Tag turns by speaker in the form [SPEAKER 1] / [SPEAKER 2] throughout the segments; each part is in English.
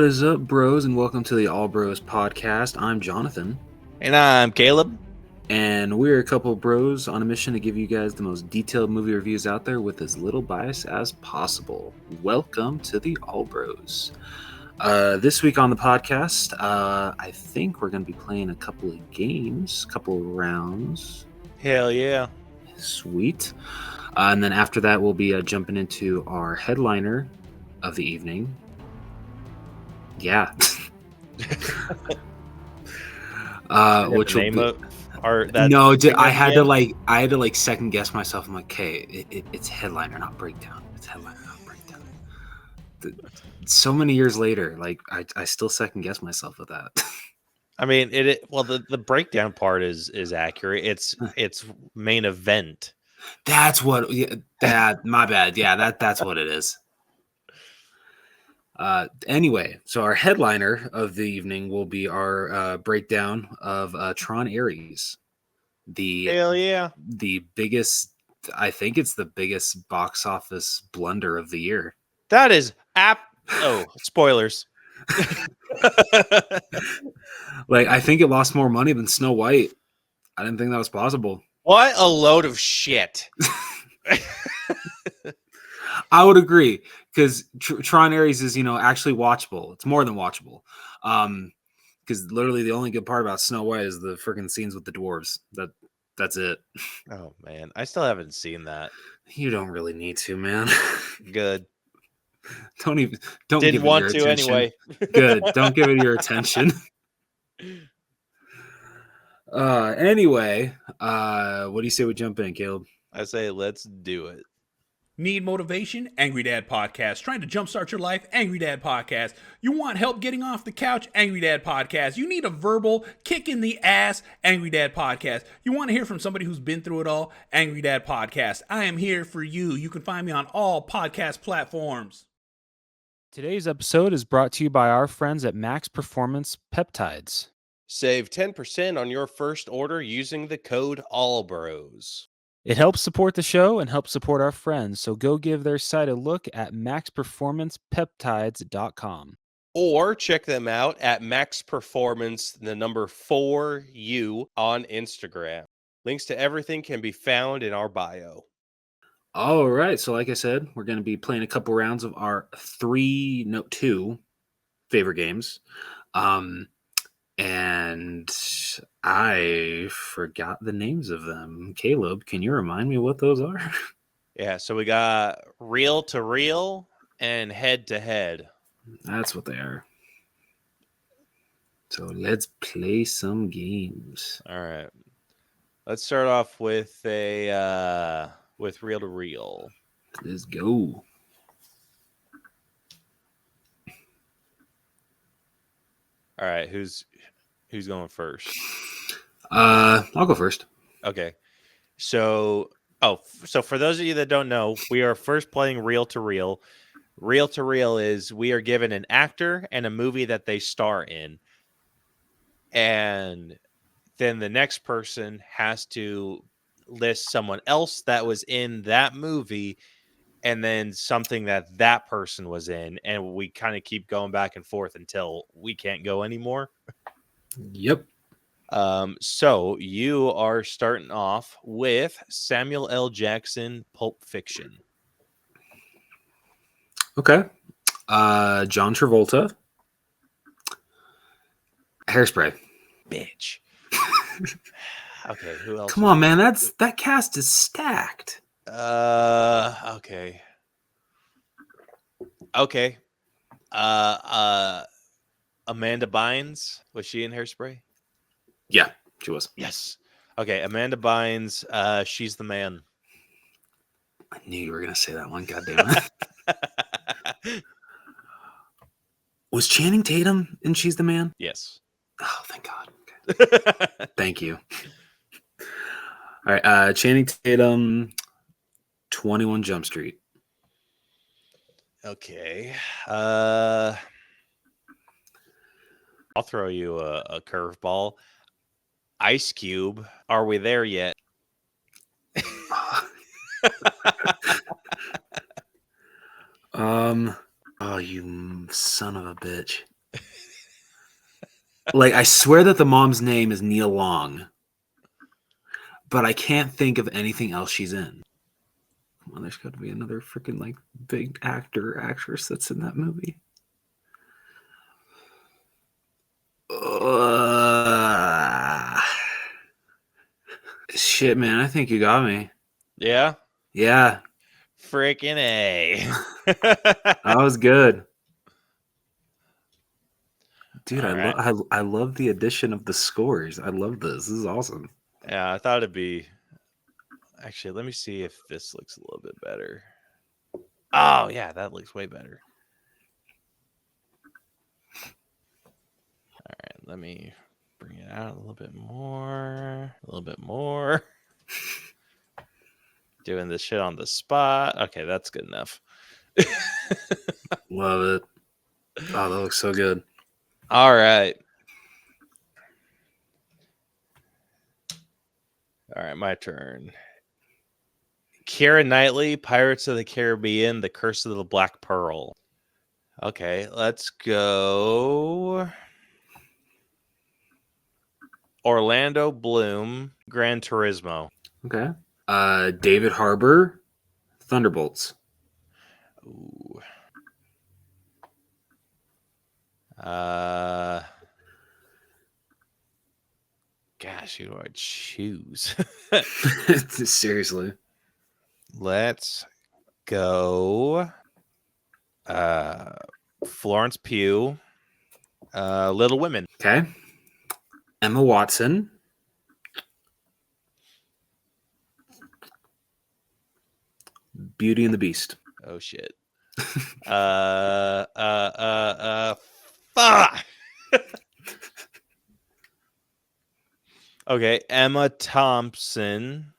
[SPEAKER 1] is up, bros, and welcome to the AllBros podcast. I'm Jonathan.
[SPEAKER 2] And I'm Caleb.
[SPEAKER 1] And we're a couple of bros on a mission to give you guys the most detailed movie reviews out there with as little bias as possible. Welcome to the AllBros. This week on the podcast, I think we're going to be playing a couple of games, a couple of rounds.
[SPEAKER 2] Hell yeah.
[SPEAKER 1] Sweet. And then after that, we'll be jumping into our headliner of the evening. Yeah. Which will be... I had to second guess myself. I'm like, okay, it's headliner, not breakdown. It's headliner, not breakdown. So many years later, like I still second guess myself with that.
[SPEAKER 2] I mean, the breakdown part is accurate. It's main event.
[SPEAKER 1] That's what. Yeah, my bad. Yeah, that's what it is. Anyway, so our headliner of the evening will be our breakdown of Tron Ares.
[SPEAKER 2] Hell yeah.
[SPEAKER 1] The biggest, I think it's the biggest box office blunder of the year.
[SPEAKER 2] That is spoilers.
[SPEAKER 1] Like, I think it lost more money than Snow White. I didn't think that was possible.
[SPEAKER 2] What a load of shit.
[SPEAKER 1] I would agree, because Tron Ares is, actually watchable. It's more than watchable. Because literally the only good part about Snow White is the freaking scenes with the dwarves. That's it.
[SPEAKER 2] Oh man, I still haven't seen that.
[SPEAKER 1] You don't really need to, man.
[SPEAKER 2] Good.
[SPEAKER 1] Don't
[SPEAKER 2] Didn't
[SPEAKER 1] give it
[SPEAKER 2] want
[SPEAKER 1] your
[SPEAKER 2] to
[SPEAKER 1] attention.
[SPEAKER 2] anyway.
[SPEAKER 1] Good. Don't give it your attention. Anyway, what do you say we jump in, Caleb?
[SPEAKER 2] I say let's do it.
[SPEAKER 3] Need motivation? Angry Dad Podcast. Trying to jumpstart your life? Angry Dad Podcast. You want help getting off the couch? Angry Dad Podcast. You need a verbal kick in the ass? Angry Dad Podcast. You want to hear from somebody who's been through it all? Angry Dad Podcast. I am here for you. You can find me on all podcast platforms.
[SPEAKER 4] Today's episode is brought to you by our friends at Max Performance Peptides.
[SPEAKER 2] Save 10% on your first order using the code AllBros.
[SPEAKER 4] It helps support the show and helps support our friends, so go give their site a look at maxperformancepeptides.com.
[SPEAKER 2] Or check them out at Max Performance, the number 4U on Instagram. Links to everything can be found in our bio.
[SPEAKER 1] All right, so like I said, we're going to be playing a couple rounds of our two favorite games. And I forgot the names of them. Caleb, can you remind me what those are?
[SPEAKER 2] Yeah, so we got reel to reel and head to head.
[SPEAKER 1] That's what they are. So let's play some games.
[SPEAKER 2] All right. Let's start off with with reel to reel.
[SPEAKER 1] Let's go.
[SPEAKER 2] All right, who's going first?
[SPEAKER 1] I'll go first.
[SPEAKER 2] Okay. So for those of you that don't know, we are first playing reel to reel. Reel to reel is we are given an actor and a movie that they star in. And then the next person has to list someone else that was in that movie and then something that person was in, and we kind of keep going back and forth until we can't go anymore.
[SPEAKER 1] Yep.
[SPEAKER 2] So you are starting off with Samuel L. Jackson, Pulp Fiction.
[SPEAKER 1] Okay. John Travolta. Hairspray.
[SPEAKER 2] Bitch. Okay, who else?
[SPEAKER 1] Come on, man. That cast is stacked.
[SPEAKER 2] Okay. Amanda Bynes, was she in Hairspray?
[SPEAKER 1] Yeah, she was.
[SPEAKER 2] Yes. Okay, Amanda Bynes, She's the Man.
[SPEAKER 1] I knew you were gonna say that one. God damn it. Was Channing Tatum in She's the Man?
[SPEAKER 2] Yes.
[SPEAKER 1] Oh, thank God. Okay. Thank you. All right, Channing Tatum, 21 Jump Street.
[SPEAKER 2] Okay. I'll throw you a curveball. Ice Cube, Are We There Yet?
[SPEAKER 1] Oh, you son of a bitch. Like, I swear that the mom's name is Nia Long, but I can't think of anything else she's in. Come on, there's got to be another freaking like big actor or actress that's in that movie. Shit, man, I think you got me.
[SPEAKER 2] Yeah.
[SPEAKER 1] Yeah,
[SPEAKER 2] Freaking A.
[SPEAKER 1] that was good. Dude,
[SPEAKER 2] All right.
[SPEAKER 1] I love the addition of the scores. I love this. This is awesome.
[SPEAKER 2] Yeah, I thought it'd be. Actually, let me see if this looks a little bit better. Oh, yeah, that looks way better. All right, let me bring it out a little bit more. A little bit more. Doing this shit on the spot. Okay, that's good enough.
[SPEAKER 1] Love it. Oh, that looks so good.
[SPEAKER 2] All right. All right, my turn. Keira Knightley, Pirates of the Caribbean, The Curse of the Black Pearl. Okay, let's go. Orlando Bloom, Gran Turismo.
[SPEAKER 1] Okay. David Harbour, Thunderbolts.
[SPEAKER 2] Ooh. Gosh, who do I choose?
[SPEAKER 1] Seriously.
[SPEAKER 2] Let's go. Florence Pugh, Little Women.
[SPEAKER 1] Okay. Emma Watson. Beauty and the Beast.
[SPEAKER 2] Oh shit. Fuck. Okay, Emma Thompson.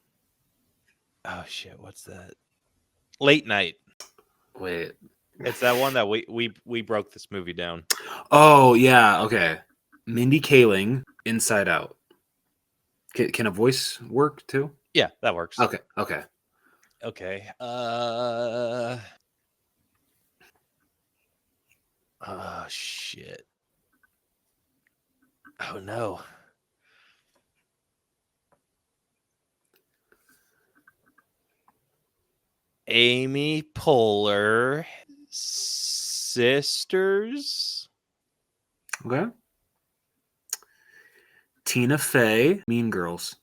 [SPEAKER 2] Oh shit, what's that? Late Night.
[SPEAKER 1] Wait.
[SPEAKER 2] It's that one that we broke this movie down.
[SPEAKER 1] Oh, yeah. Okay. Mindy Kaling, Inside Out. Can a voice work too?
[SPEAKER 2] Yeah, that works.
[SPEAKER 1] Okay. Okay.
[SPEAKER 2] Okay. Oh shit. Oh no. Amy Poehler sisters.
[SPEAKER 1] Okay. Tina Fey, Mean Girls.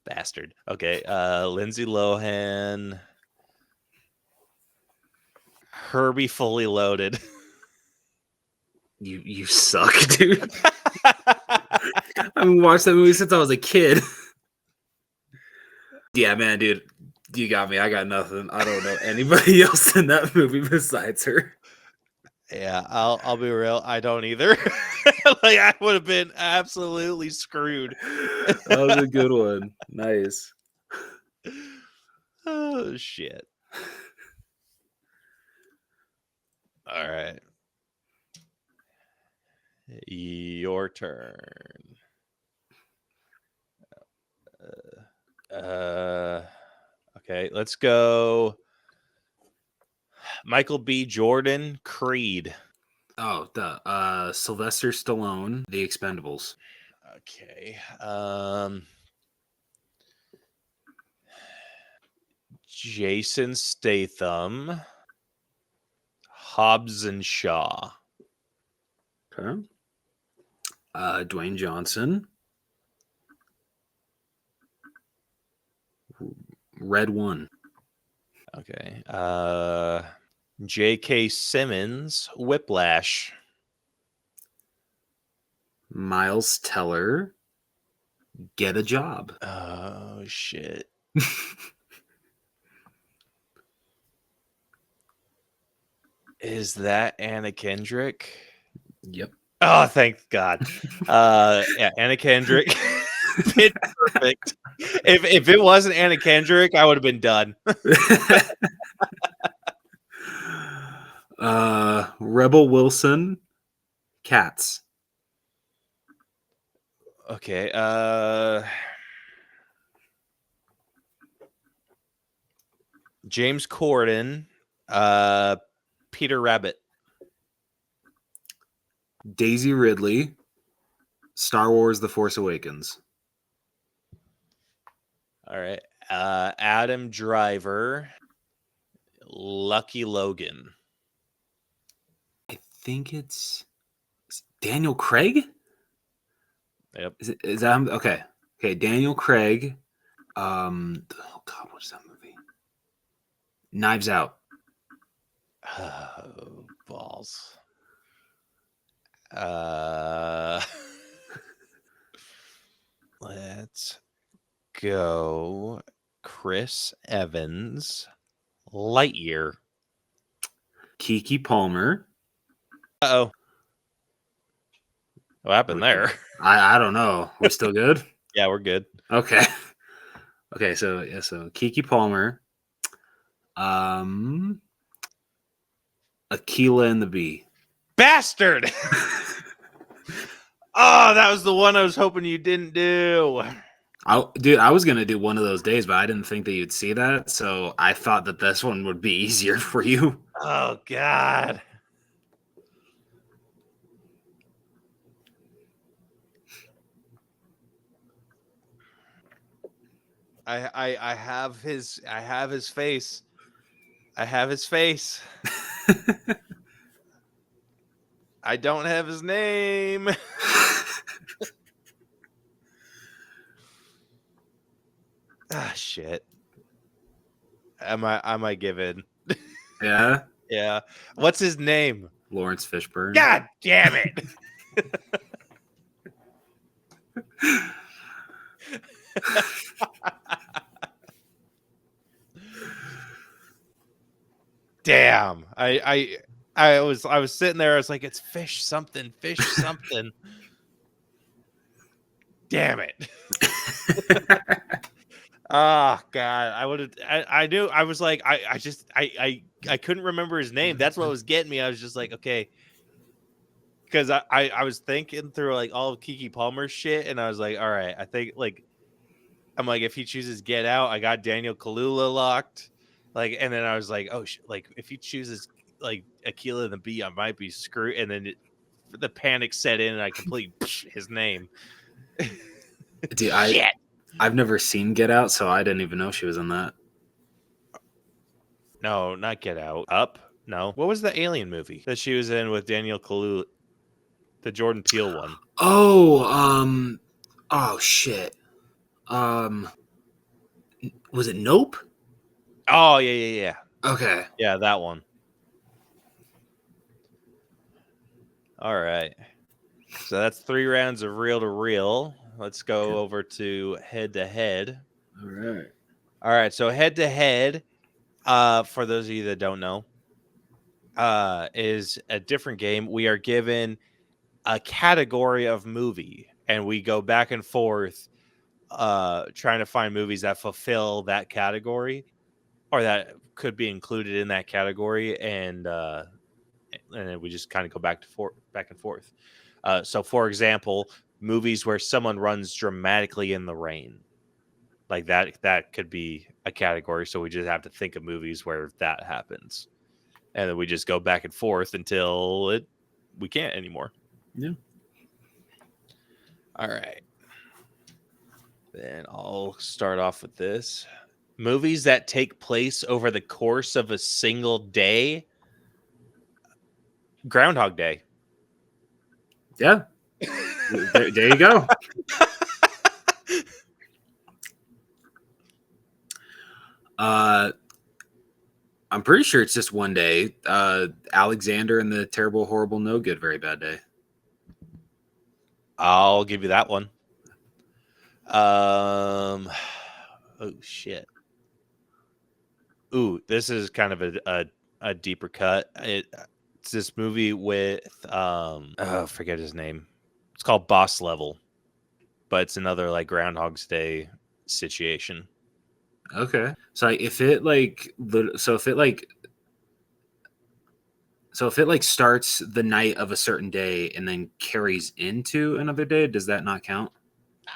[SPEAKER 2] Bastard. Okay. Lindsay Lohan. Herbie Fully Loaded.
[SPEAKER 1] You suck, dude. I haven't watched that movie since I was a kid. Yeah, man, dude. You got me. I got nothing. I don't know anybody else in that movie besides her.
[SPEAKER 2] Yeah, I'll be real. I don't either. Like I would have been absolutely screwed.
[SPEAKER 1] That was a good one. Nice.
[SPEAKER 2] Oh shit. All right. Your turn. Okay, let's go. Michael B. Jordan, Creed.
[SPEAKER 1] Oh, the Sylvester Stallone, The Expendables.
[SPEAKER 2] Okay. Jason Statham, Hobbs and Shaw.
[SPEAKER 1] Okay. Dwayne Johnson, Red One.
[SPEAKER 2] Okay. J.K. Simmons, Whiplash.
[SPEAKER 1] Miles Teller, Get a Job.
[SPEAKER 2] Oh shit. Is that Anna Kendrick?
[SPEAKER 1] Yep.
[SPEAKER 2] Oh, thank God. Yeah, Anna Kendrick. Pitch Perfect. If it wasn't Anna Kendrick, I would have been done.
[SPEAKER 1] Rebel Wilson, Cats.
[SPEAKER 2] Okay. James Corden, Peter Rabbit.
[SPEAKER 1] Daisy Ridley, Star Wars: The Force Awakens.
[SPEAKER 2] All right. Adam Driver, Lucky Logan.
[SPEAKER 1] I think it's Daniel Craig.
[SPEAKER 2] Yep.
[SPEAKER 1] Is that him? Okay? Okay, Daniel Craig. Oh God, what's that movie? Knives Out.
[SPEAKER 2] Oh, balls. Let's go. Chris Evans, Lightyear.
[SPEAKER 1] Keke Palmer.
[SPEAKER 2] Uh-oh. What happened there?
[SPEAKER 1] I don't know. We're still good?
[SPEAKER 2] Yeah, we're good.
[SPEAKER 1] Okay. Okay, so Keke Palmer. Aquila and the Bee.
[SPEAKER 2] Bastard! Oh, that was the one I was hoping you didn't do.
[SPEAKER 1] I was gonna do one of those days, but I didn't think that you'd see that, so I thought that this one would be easier for you.
[SPEAKER 2] Oh God. I have his face. I have his face. I don't have his name. Ah, shit. Am I given?
[SPEAKER 1] Yeah,
[SPEAKER 2] Yeah. What's his name?
[SPEAKER 1] Lawrence Fishburne.
[SPEAKER 2] God damn it. Damn. I was sitting there, I was like, it's fish something. Damn it. Oh God. I knew. I was like, I couldn't remember his name. That's what was getting me. I was just like, okay. Because I was thinking through like all of Keke Palmer's shit, and I was like, all right, I think like I'm like, if he chooses Get Out, I got Daniel Kaluuya locked. Like, and then I was like, oh, like if he chooses like Aquila and the Bee, I might be screwed. And then the panic set in, and I completely his name.
[SPEAKER 1] Dude,
[SPEAKER 2] Shit.
[SPEAKER 1] I've never seen Get Out, so I didn't even know she was in that.
[SPEAKER 2] No, not Get Out. Up? No. What was the alien movie that she was in with Daniel Kaluuya? The Jordan Peele one.
[SPEAKER 1] Oh, oh shit. Was it Nope?
[SPEAKER 2] Oh yeah.
[SPEAKER 1] Okay.
[SPEAKER 2] Yeah, that one. All right. So that's 3 rounds of reel to reel. Let's go over to head to head.
[SPEAKER 1] All right.
[SPEAKER 2] All right. So head to head, for those of you that don't know, is a different game. We are given a category of movie, and we go back and forth, trying to find movies that fulfill that category, or that could be included in that category, and then we just kind of go back and forth. So, for example, movies where someone runs dramatically in the rain, like that could be a category. So we just have to think of movies where that happens, and then we just go back and forth until we can't anymore.
[SPEAKER 1] Yeah.
[SPEAKER 2] All right. Then I'll start off with this. Movies that take place over the course of a single day. Groundhog Day.
[SPEAKER 1] Yeah. There you go. I'm pretty sure it's just one day. Alexander and the Terrible, Horrible, No Good, Very Bad Day.
[SPEAKER 2] I'll give you that one. Oh shit. Ooh, this is kind of a deeper cut. It's this movie with forget his name. It's called Boss Level, but it's another like Groundhog's Day situation.
[SPEAKER 1] Okay. So if it starts the night of a certain day and then carries into another day, does that not count?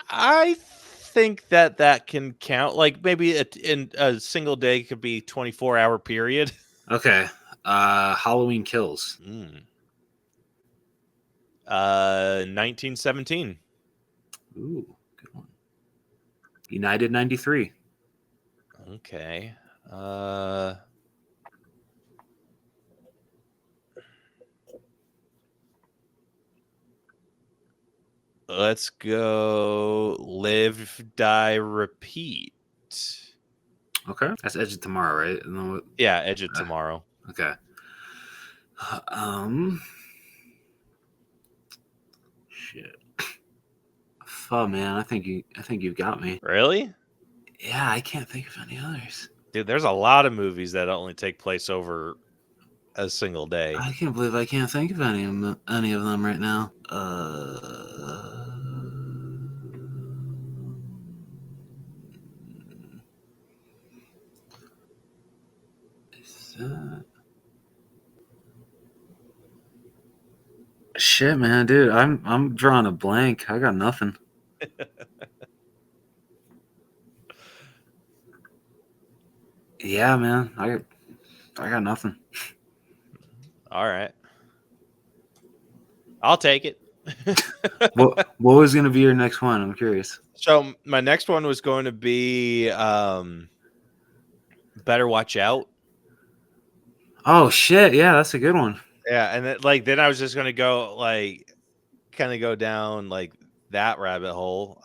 [SPEAKER 2] I think that can count. Like maybe in a single day could be 24-hour period.
[SPEAKER 1] Okay. Halloween Kills.
[SPEAKER 2] 1917.
[SPEAKER 1] Ooh, good one. United 93.
[SPEAKER 2] Okay. Let's go Live, Die, Repeat.
[SPEAKER 1] Okay. That's Edge of Tomorrow, right? And then
[SPEAKER 2] Yeah, Edge of Tomorrow.
[SPEAKER 1] okay. Shit. Oh man, I think you've got me.
[SPEAKER 2] Really?
[SPEAKER 1] Yeah, I can't think of any others.
[SPEAKER 2] Dude, there's a lot of movies that only take place over a single day.
[SPEAKER 1] I can't believe I can't think of any of them right now. Is that... Shit, man, dude, I'm drawing a blank. I got nothing. Yeah, man, I got nothing.
[SPEAKER 2] All right. I'll take it.
[SPEAKER 1] What was going to be your next one? I'm curious.
[SPEAKER 2] So my next one was going to be Better Watch Out.
[SPEAKER 1] Oh shit, yeah, that's a good one.
[SPEAKER 2] Yeah, and then I was just going to go kind of go down that rabbit hole,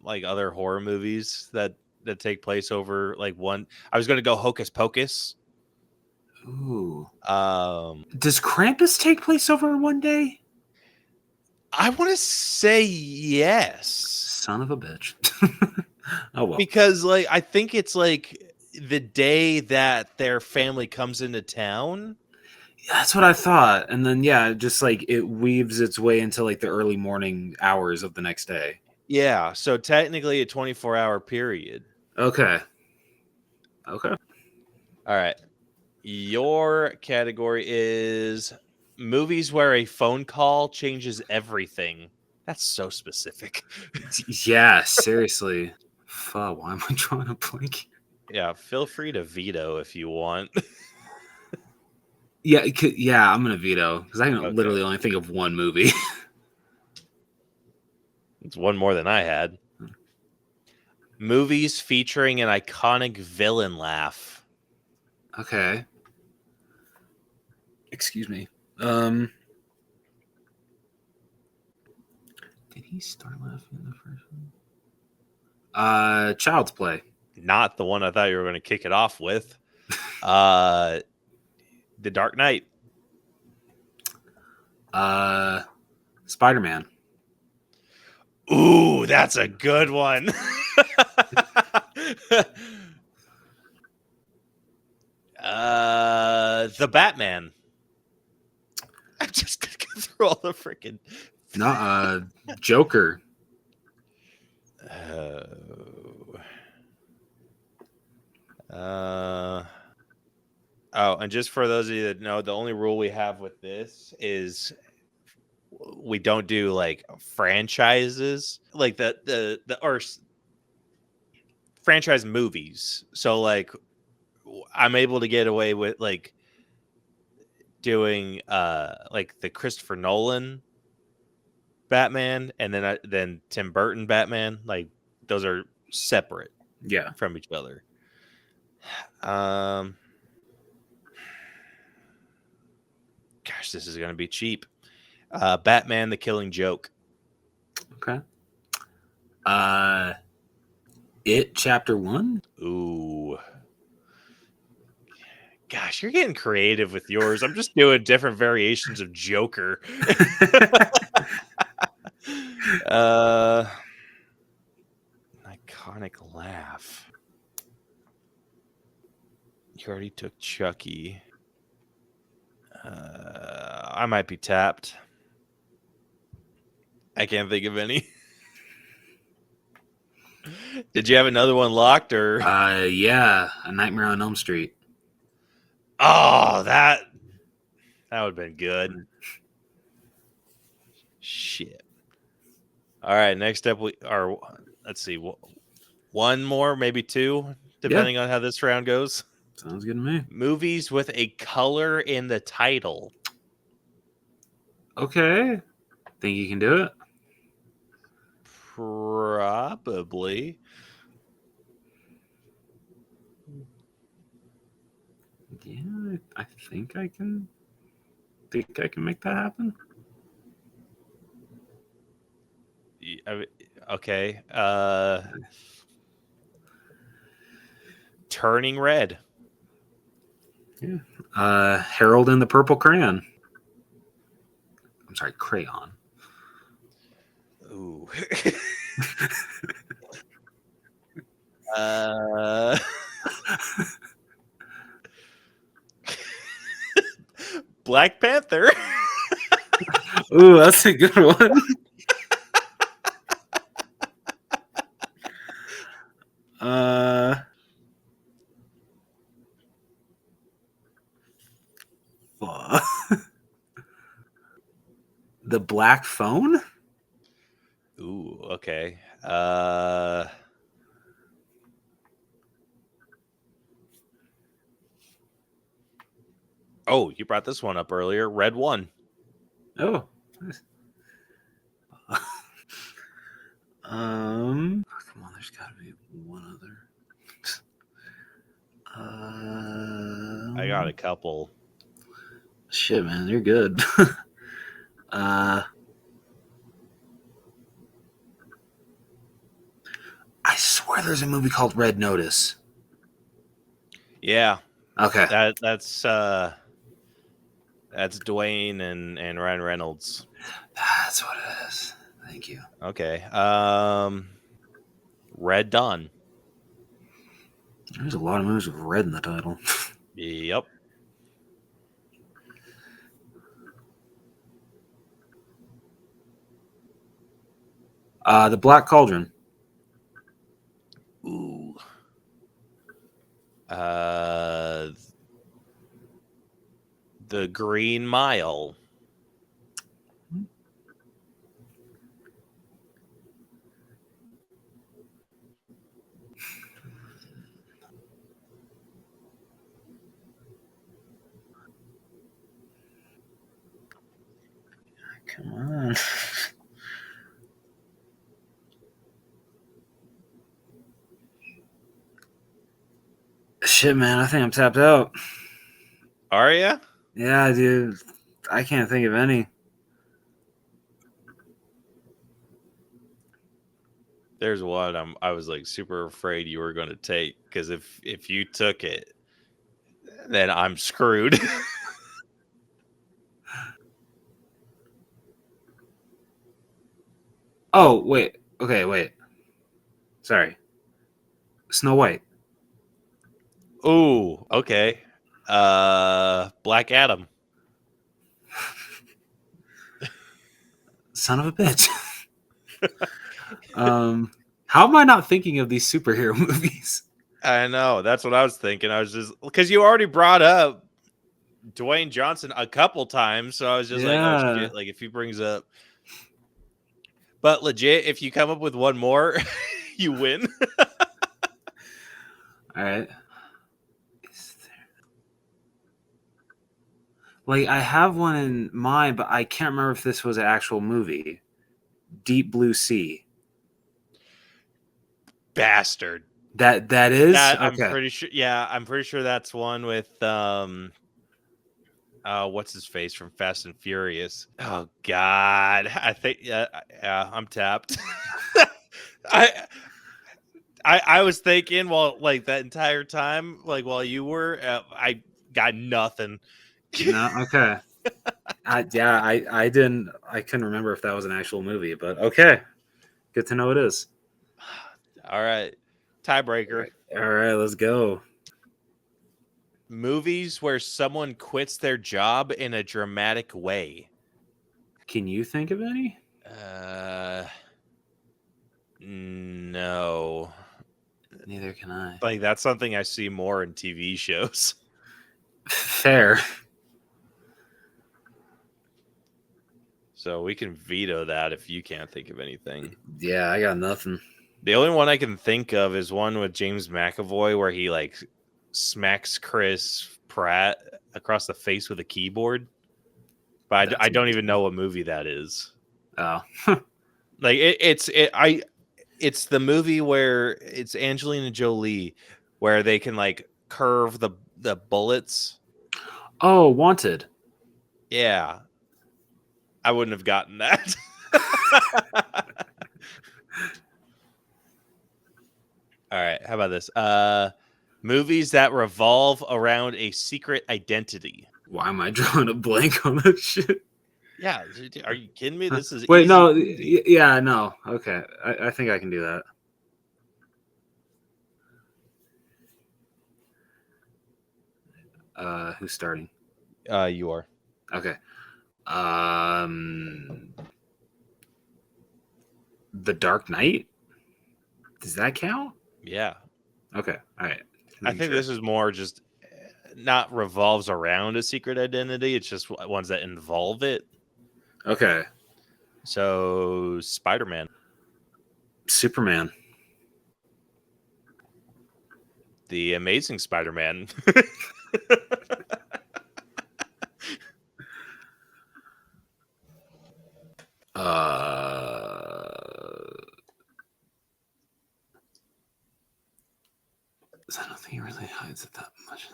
[SPEAKER 2] like other horror movies that take place over one. I was going to go Hocus Pocus.
[SPEAKER 1] Ooh. Does Krampus take place over one day?
[SPEAKER 2] I want to say yes.
[SPEAKER 1] Son of a bitch. Oh well.
[SPEAKER 2] Because I think it's the day that their family comes into town.
[SPEAKER 1] That's what I thought. And then just it weaves its way into the early morning hours of the next day.
[SPEAKER 2] Yeah, so technically a 24-hour period.
[SPEAKER 1] Okay.
[SPEAKER 2] All right. Your category is movies where a phone call changes everything. That's so specific.
[SPEAKER 1] Yeah, seriously. Fuck, why am I drawing a blank?
[SPEAKER 2] Yeah, feel free to veto if you want.
[SPEAKER 1] Yeah, I'm gonna veto because I can literally only think of one movie.
[SPEAKER 2] It's one more than I had. Movies featuring an iconic villain laugh.
[SPEAKER 1] Okay. Excuse me. Did he start laughing in the first one? Child's Play.
[SPEAKER 2] Not the one I thought you were going to kick it off with. The Dark Knight.
[SPEAKER 1] Spider-Man.
[SPEAKER 2] Ooh, that's a good one. The Batman. I'm just gonna go through all the freaking.
[SPEAKER 1] No, Joker.
[SPEAKER 2] And just for those of you that know, the only rule we have with this is we don't do franchises, or franchise movies. So I'm able to get away with doing the Christopher Nolan Batman and then Tim Burton Batman. Those are separate from each other. Gosh, this is going to be cheap. Batman: The Killing Joke.
[SPEAKER 1] Okay. It Chapter 1.
[SPEAKER 2] Ooh. Gosh, you're getting creative with yours. I'm just doing different variations of Joker. Iconic laugh. You already took Chucky. I might be tapped. I can't think of any. Did you have another one locked or?
[SPEAKER 1] Yeah, A Nightmare on Elm Street.
[SPEAKER 2] Oh, that would have been good. Shit. All right, next up let's see, one more, maybe two, depending on how this round goes.
[SPEAKER 1] Sounds good to me.
[SPEAKER 2] Movies with a color in the title.
[SPEAKER 1] Okay. Think you can do it?
[SPEAKER 2] Probably.
[SPEAKER 1] Yeah, I think I can. Think I can make that happen.
[SPEAKER 2] Okay. Turning red.
[SPEAKER 1] Yeah. Harold and the Purple Crayon. I'm sorry, crayon.
[SPEAKER 2] Ooh. Black Panther.
[SPEAKER 1] Ooh, that's a good one. The Black Phone?
[SPEAKER 2] Ooh, okay. Oh, you brought this one up earlier. Red One.
[SPEAKER 1] Oh. Come on, there's got to be one other.
[SPEAKER 2] I got a couple.
[SPEAKER 1] Shit, man, you're good. I swear there's a movie called Red Notice.
[SPEAKER 2] Yeah.
[SPEAKER 1] Okay.
[SPEAKER 2] That's Dwayne and Ryan Reynolds.
[SPEAKER 1] That's what it is. Thank you.
[SPEAKER 2] Okay. Red Dawn.
[SPEAKER 1] There's a lot of movies with red in the title.
[SPEAKER 2] Yep.
[SPEAKER 1] The Black Cauldron.
[SPEAKER 2] Ooh. The Green Mile.
[SPEAKER 1] Come on. Shit, man, I think I'm tapped out.
[SPEAKER 2] Are ya?
[SPEAKER 1] Yeah, dude. I can't think of any.
[SPEAKER 2] There's one I was like super afraid you were going to take, because if you took it, then I'm screwed.
[SPEAKER 1] Oh, wait. Okay, wait. Sorry. Snow White.
[SPEAKER 2] Ooh, okay. Black Adam.
[SPEAKER 1] Son of a bitch. How am I not thinking of these superhero movies?
[SPEAKER 2] I know. That's what I was thinking. I was just, because you already brought up Dwayne Johnson a couple times, so I was just like, oh shit, like if he brings up. But legit, if you come up with one more, you win.
[SPEAKER 1] All right. Like, I have one in mind, but I can't remember if this was an actual movie. Deep Blue Sea.
[SPEAKER 2] Bastard.
[SPEAKER 1] That is?
[SPEAKER 2] That,
[SPEAKER 1] okay.
[SPEAKER 2] I'm pretty sure. Yeah, I'm pretty sure that's one with what's his face from Fast and Furious. Oh God, I think yeah, I'm tapped. I was thinking while like that entire time, like while you were, I got nothing.
[SPEAKER 1] No, okay. I couldn't remember if that was an actual movie, but okay. Good to know it is.
[SPEAKER 2] All right. Tiebreaker.
[SPEAKER 1] All right, let's go.
[SPEAKER 2] Movies where someone quits their job in a dramatic way.
[SPEAKER 1] Can you think of any?
[SPEAKER 2] No.
[SPEAKER 1] Neither can I.
[SPEAKER 2] Like, that's something I see more in TV shows.
[SPEAKER 1] Fair.
[SPEAKER 2] So we can veto that if you can't think of anything.
[SPEAKER 1] Yeah, I got nothing.
[SPEAKER 2] The only one I can think of is one with James McAvoy where he like smacks Chris Pratt across the face with a keyboard. But I don't even know what movie that is.
[SPEAKER 1] Oh.
[SPEAKER 2] Like it's the movie where it's Angelina Jolie where they can like curve the bullets.
[SPEAKER 1] Oh, Wanted.
[SPEAKER 2] Yeah. I wouldn't have gotten that. All right, how about this? Movies that revolve around a secret identity.
[SPEAKER 1] Why am I drawing a blank on this shit?
[SPEAKER 2] Yeah, are you kidding me? This is
[SPEAKER 1] Wait,
[SPEAKER 2] easy
[SPEAKER 1] no.
[SPEAKER 2] peasy.
[SPEAKER 1] Yeah, no. Okay. I think I can do that. Who's starting?
[SPEAKER 2] You are.
[SPEAKER 1] Okay. The Dark Knight? Does that count?
[SPEAKER 2] Yeah.
[SPEAKER 1] Okay. All right.
[SPEAKER 2] I think this is more just not revolves around a secret identity. It's just ones that involve it.
[SPEAKER 1] Okay.
[SPEAKER 2] So Spider-Man.
[SPEAKER 1] Superman.
[SPEAKER 2] The Amazing Spider-Man.
[SPEAKER 1] I don't think he really hides it that much.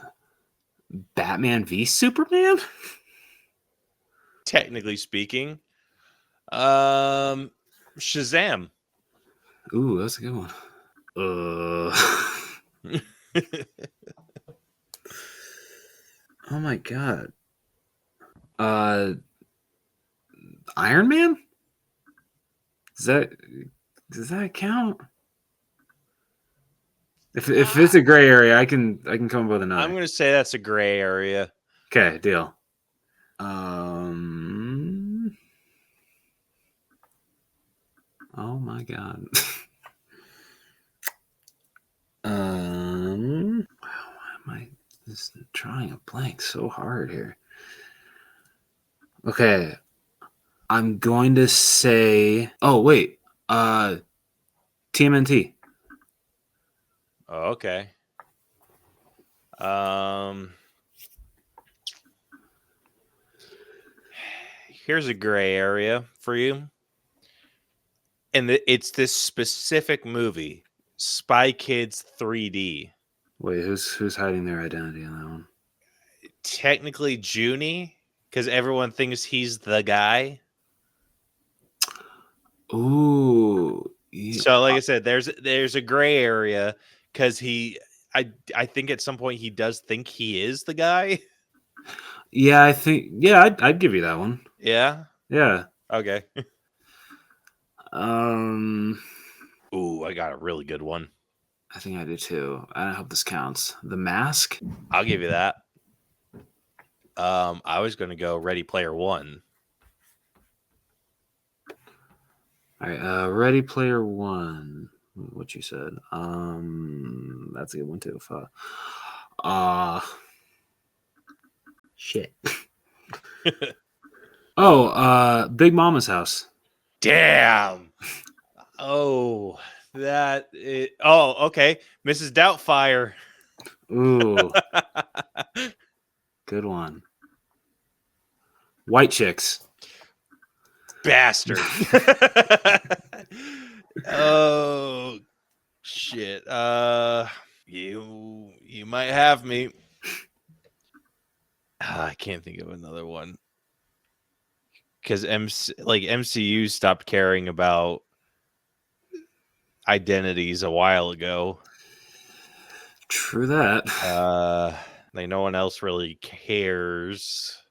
[SPEAKER 1] Batman v Superman?
[SPEAKER 2] Technically speaking. Shazam.
[SPEAKER 1] Ooh, that's a good one. Oh my god. Iron Man? Does that count? If it's a gray area, I can come up with another.
[SPEAKER 2] I'm going to say that's a gray area.
[SPEAKER 1] Okay, deal. Oh my god. Wow, why am I just drawing a blank so hard here? Okay. I'm going to say TMNT.
[SPEAKER 2] Oh, okay. Here's a gray area for you. And it's this specific movie, Spy Kids 3D.
[SPEAKER 1] Wait, who's hiding their identity on that one?
[SPEAKER 2] Technically Junie, because everyone thinks he's the guy.
[SPEAKER 1] Ooh. Yeah.
[SPEAKER 2] So like I said, there's a gray area because I think at some point he does think he is the guy.
[SPEAKER 1] Yeah, I'd give you that one.
[SPEAKER 2] Yeah.
[SPEAKER 1] Yeah.
[SPEAKER 2] Okay.
[SPEAKER 1] Ooh,
[SPEAKER 2] I got a really good one.
[SPEAKER 1] I think I do too. I hope this counts. The Mask?
[SPEAKER 2] I'll give you that. I was going to go Ready Player One.
[SPEAKER 1] All right, Ready Player One. What you said? That's a good one too. Shit. Big Mama's House.
[SPEAKER 2] Damn. Oh, okay. Mrs. Doubtfire.
[SPEAKER 1] Ooh, good one. White Chicks.
[SPEAKER 2] Bastard. Oh shit. You might have me. I can't think of another one. Because MCU stopped caring about identities a while ago.
[SPEAKER 1] True that.
[SPEAKER 2] Like no one else really cares.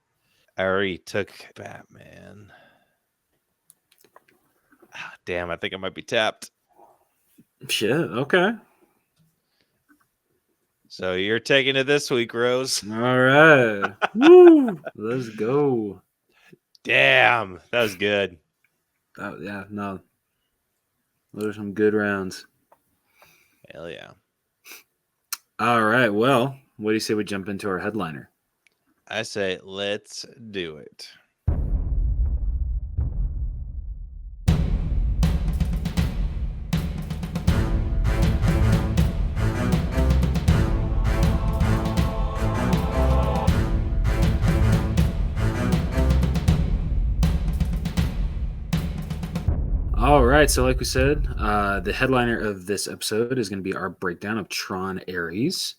[SPEAKER 2] I already took Batman. Damn, I think I might be tapped.
[SPEAKER 1] Shit, okay.
[SPEAKER 2] So you're taking it this week, Rose.
[SPEAKER 1] All right. Woo! Let's go.
[SPEAKER 2] Damn, that was good.
[SPEAKER 1] Yeah, no. Those are some good rounds.
[SPEAKER 2] Hell yeah.
[SPEAKER 1] All right, well, what do you say we jump into our headliner?
[SPEAKER 2] I say let's do it.
[SPEAKER 1] right, so like we said, the headliner of this episode is going to be our breakdown of Tron Ares.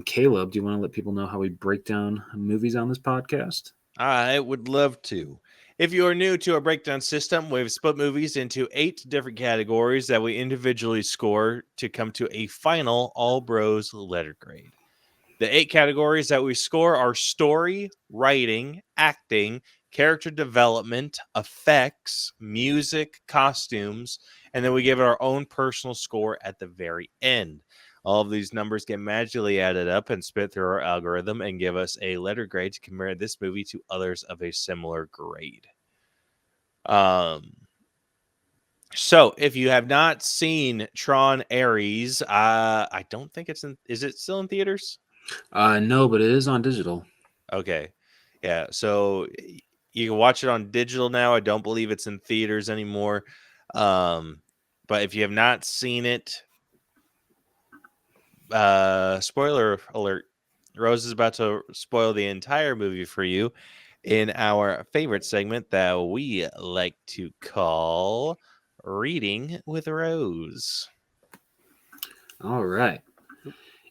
[SPEAKER 1] Caleb, do you want to let people know how we break down movies on this podcast?
[SPEAKER 2] I would love to. If you are new to our breakdown system, we've split movies into 8 different categories that we individually score to come to a final AllBros letter grade. The 8 categories that we score are story, writing, acting, character development, effects, music, costumes, and then we give it our own personal score at the very end. All of these numbers get magically added up and spit through our algorithm and give us a letter grade to compare this movie to others of a similar grade. So if you have not seen Tron Ares, I don't think it's in. Is it still in theaters?
[SPEAKER 1] No, but it is on digital.
[SPEAKER 2] Okay. Yeah. So you can watch it on digital now. I don't believe it's in theaters anymore. But if you have not seen it, spoiler alert, Rose is about to spoil the entire movie for you in our favorite segment that we like to call Reading with Rose.
[SPEAKER 1] All right.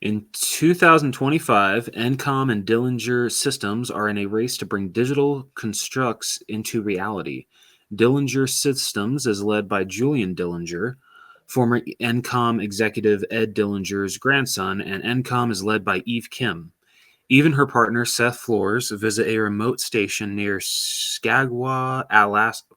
[SPEAKER 1] In 2025, Encom and Dillinger Systems are in a race to bring digital constructs into reality. Dillinger Systems is led by Julian Dillinger, former Encom executive Ed Dillinger's grandson, and Encom is led by Eve Kim. Eve and her partner, Seth Flores, visit a remote station near Skagwa, Alaska.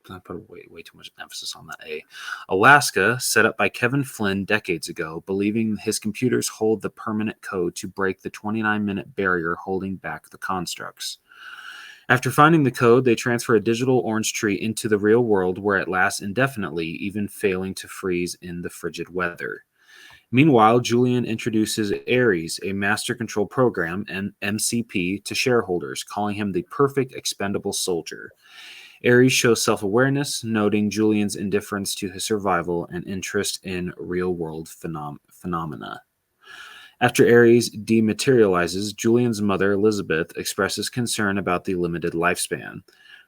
[SPEAKER 1] I put way too much emphasis on that A. Alaska, set up by Kevin Flynn decades ago, believing his computers hold the permanent code to break the 29-minute barrier holding back the constructs. After finding the code, they transfer a digital orange tree into the real world where it lasts indefinitely, even failing to freeze in the frigid weather. Meanwhile, Julian introduces Ares, a master control program, and MCP, to shareholders, calling him the perfect expendable soldier. Ares shows self-awareness, noting Julian's indifference to his survival and interest in real-world phenomena. After Ares dematerializes, Julian's mother, Elizabeth, expresses concern about the limited lifespan.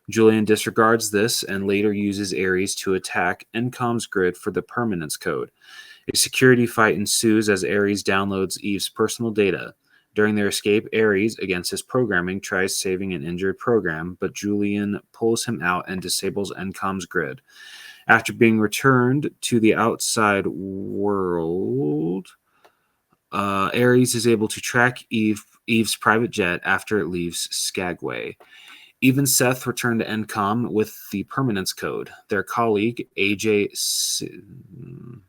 [SPEAKER 1] Julian disregards this and later uses Ares to attack Encom's grid for the permanence code. A security fight ensues as Ares downloads Eve's personal data. During their escape, Ares, against his programming, tries saving an injured program, but Julian pulls him out and disables Encom's grid. After being returned to the outside world, Ares is able to track Eve's private jet after it leaves Skagway. Eve and Seth return to Encom with the permanence code. Their colleague, AJ Singh,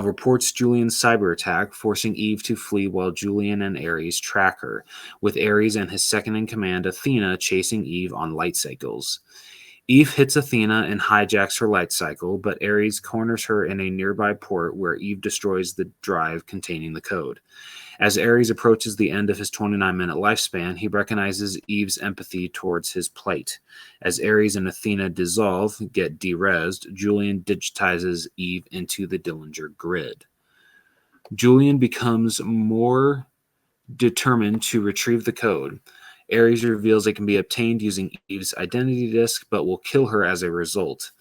[SPEAKER 1] reports Julian's cyber attack, forcing Eve to flee while Julian and Ares track her, with Ares and his second-in-command, Athena, chasing Eve on light cycles. Eve hits Athena and hijacks her light cycle, but Ares corners her in a nearby port where Eve destroys the drive containing the code. As Ares approaches the end of his 29-minute lifespan, he recognizes Eve's empathy towards his plight. As Ares and Athena get derezzed, Julian digitizes Eve into the Dillinger grid. Julian becomes more determined to retrieve the code. Ares reveals it can be obtained using Eve's identity disk, but will kill her as a result.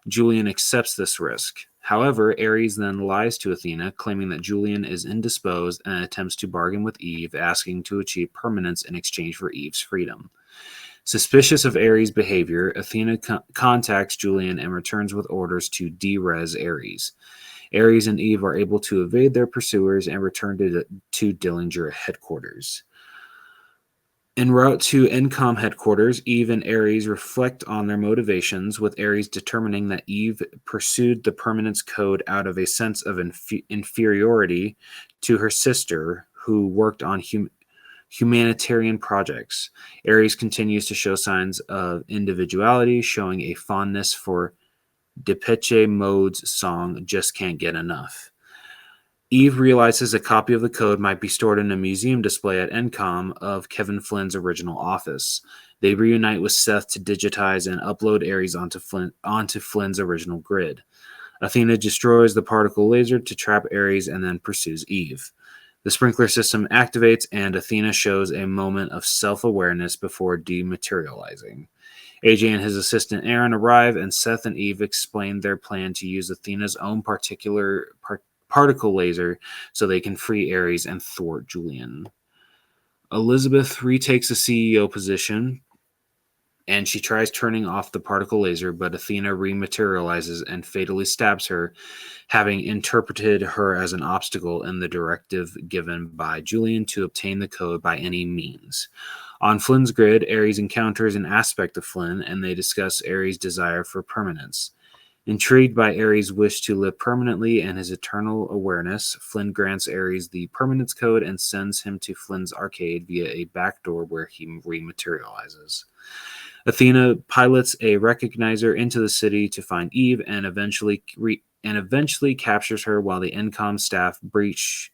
[SPEAKER 1] Julian accepts this risk. However, Ares then lies to Athena, claiming that Julian is indisposed and attempts to bargain with Eve, asking to achieve permanence in exchange for Eve's freedom. Suspicious of Ares' behavior, Athena contacts Julian and returns with orders to derez Ares. Ares and Eve are able to evade their pursuers and return to Dillinger headquarters. En route to Encom headquarters, Eve and Ares reflect on their motivations, with Ares determining that Eve pursued the permanence code out of a sense of inferiority to her sister, who worked on humanitarian projects. Ares continues to show signs of individuality, showing a fondness for Depeche Mode's song Just Can't Get Enough. Eve realizes a copy of the code might be stored in a museum display at Encom of Kevin Flynn's original office. They reunite with Seth to digitize and upload Ares onto Flynn's original grid. Athena destroys the particle laser to trap Ares and then pursues Eve. The sprinkler system activates and Athena shows a moment of self-awareness before dematerializing. AJ and his assistant Aaron arrive, and Seth and Eve explain their plan to use Athena's own particle laser so they can free Ares and thwart Julian. Elizabeth retakes the CEO position, and she tries turning off the particle laser, but Athena rematerializes and fatally stabs her, having interpreted her as an obstacle in the directive given by Julian to obtain the code by any means. On Flynn's grid, Ares encounters an aspect of Flynn, and they discuss Ares' desire for permanence. Intrigued by Ares' wish to live permanently and his eternal awareness, Flynn grants Ares the permanence code and sends him to Flynn's arcade via a backdoor where he rematerializes. Athena pilots a recognizer into the city to find Eve and eventually captures her while the Encom staff breach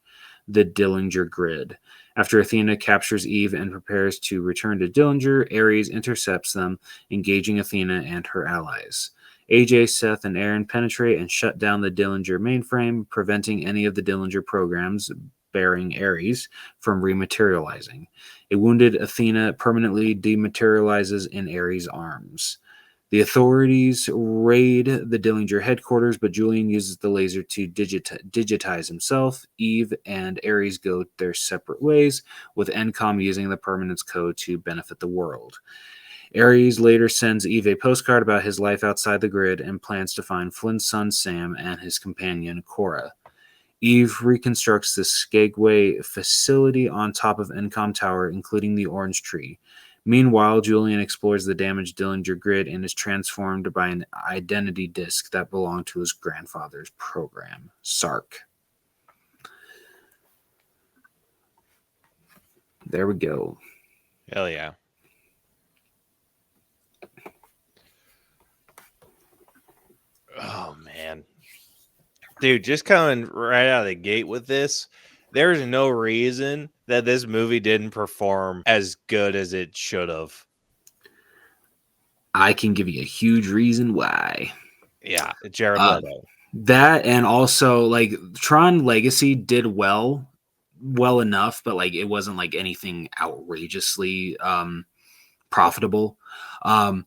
[SPEAKER 1] the Dillinger grid. After Athena captures Eve and prepares to return to Dillinger, Ares intercepts them, engaging Athena and her allies. AJ, Seth, and Aaron penetrate and shut down the Dillinger mainframe, preventing any of the Dillinger programs bearing Ares from rematerializing. A wounded Athena permanently dematerializes in Ares' arms. The authorities raid the Dillinger headquarters, but Julian uses the laser to digitize himself. Eve and Ares go their separate ways, with Encom using the permanence code to benefit the world. Ares later sends Eve a postcard about his life outside the grid and plans to find Flynn's son Sam and his companion Cora. Eve reconstructs the Skagway facility on top of Encom Tower, including the orange tree. Meanwhile, Julian explores the damaged Dillinger grid and is transformed by an identity disk that belonged to his grandfather's program, Sark. There we go.
[SPEAKER 2] Hell yeah. Oh, man. Dude, just coming right out of the gate with this, there's no reason that this movie didn't perform as good as it should have.
[SPEAKER 1] I can give you a huge reason why.
[SPEAKER 2] Yeah, Jared Leto.
[SPEAKER 1] That, and also, like, Tron Legacy did well enough, but, like, it wasn't, like, anything outrageously profitable. And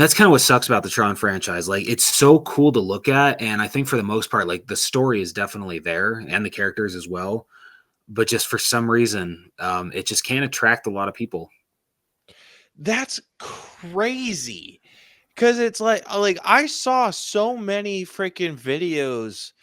[SPEAKER 1] that's kind of what sucks about the Tron franchise. Like, it's so cool to look at, and I think for the most part, like, the story is definitely there, and the characters as well. But just for some reason, it just can't attract a lot of people.
[SPEAKER 2] That's crazy. Because it's like I saw so many freaking videos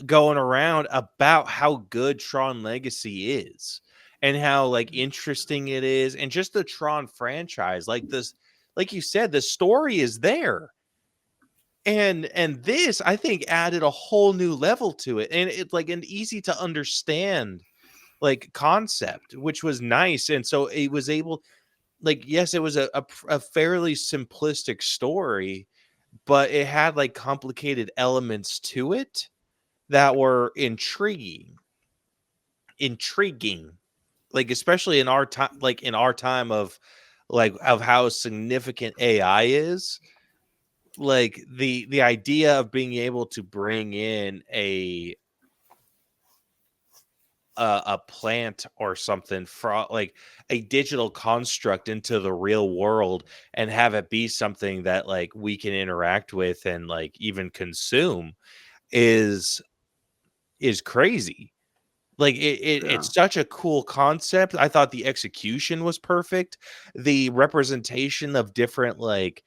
[SPEAKER 2] going around about how good Tron Legacy is and how like interesting it is, and just the Tron franchise. Like this, like you said, the story is there. And this, I think, added a whole new level to it. And it's like an easy to understand like concept, which was nice. And so it was able, like, yes, it was a fairly simplistic story, but it had like complicated elements to it that were intriguing, like especially in our time, like in our time of how significant AI is. Like the idea of being able to bring in a plant or something for like a digital construct into the real world and have it be something that like we can interact with and like even consume is crazy. Like it's such a cool concept. I thought the execution was perfect. The representation of different like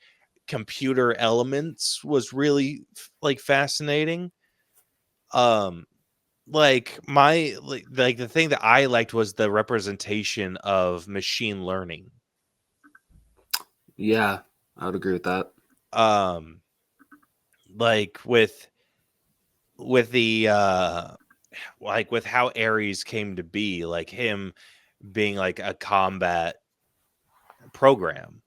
[SPEAKER 2] computer elements was really like fascinating. Like like the thing that I liked was the representation of machine learning.
[SPEAKER 1] Yeah, I would agree with that.
[SPEAKER 2] Like with the like with how Ares came to be, like him being like a combat program.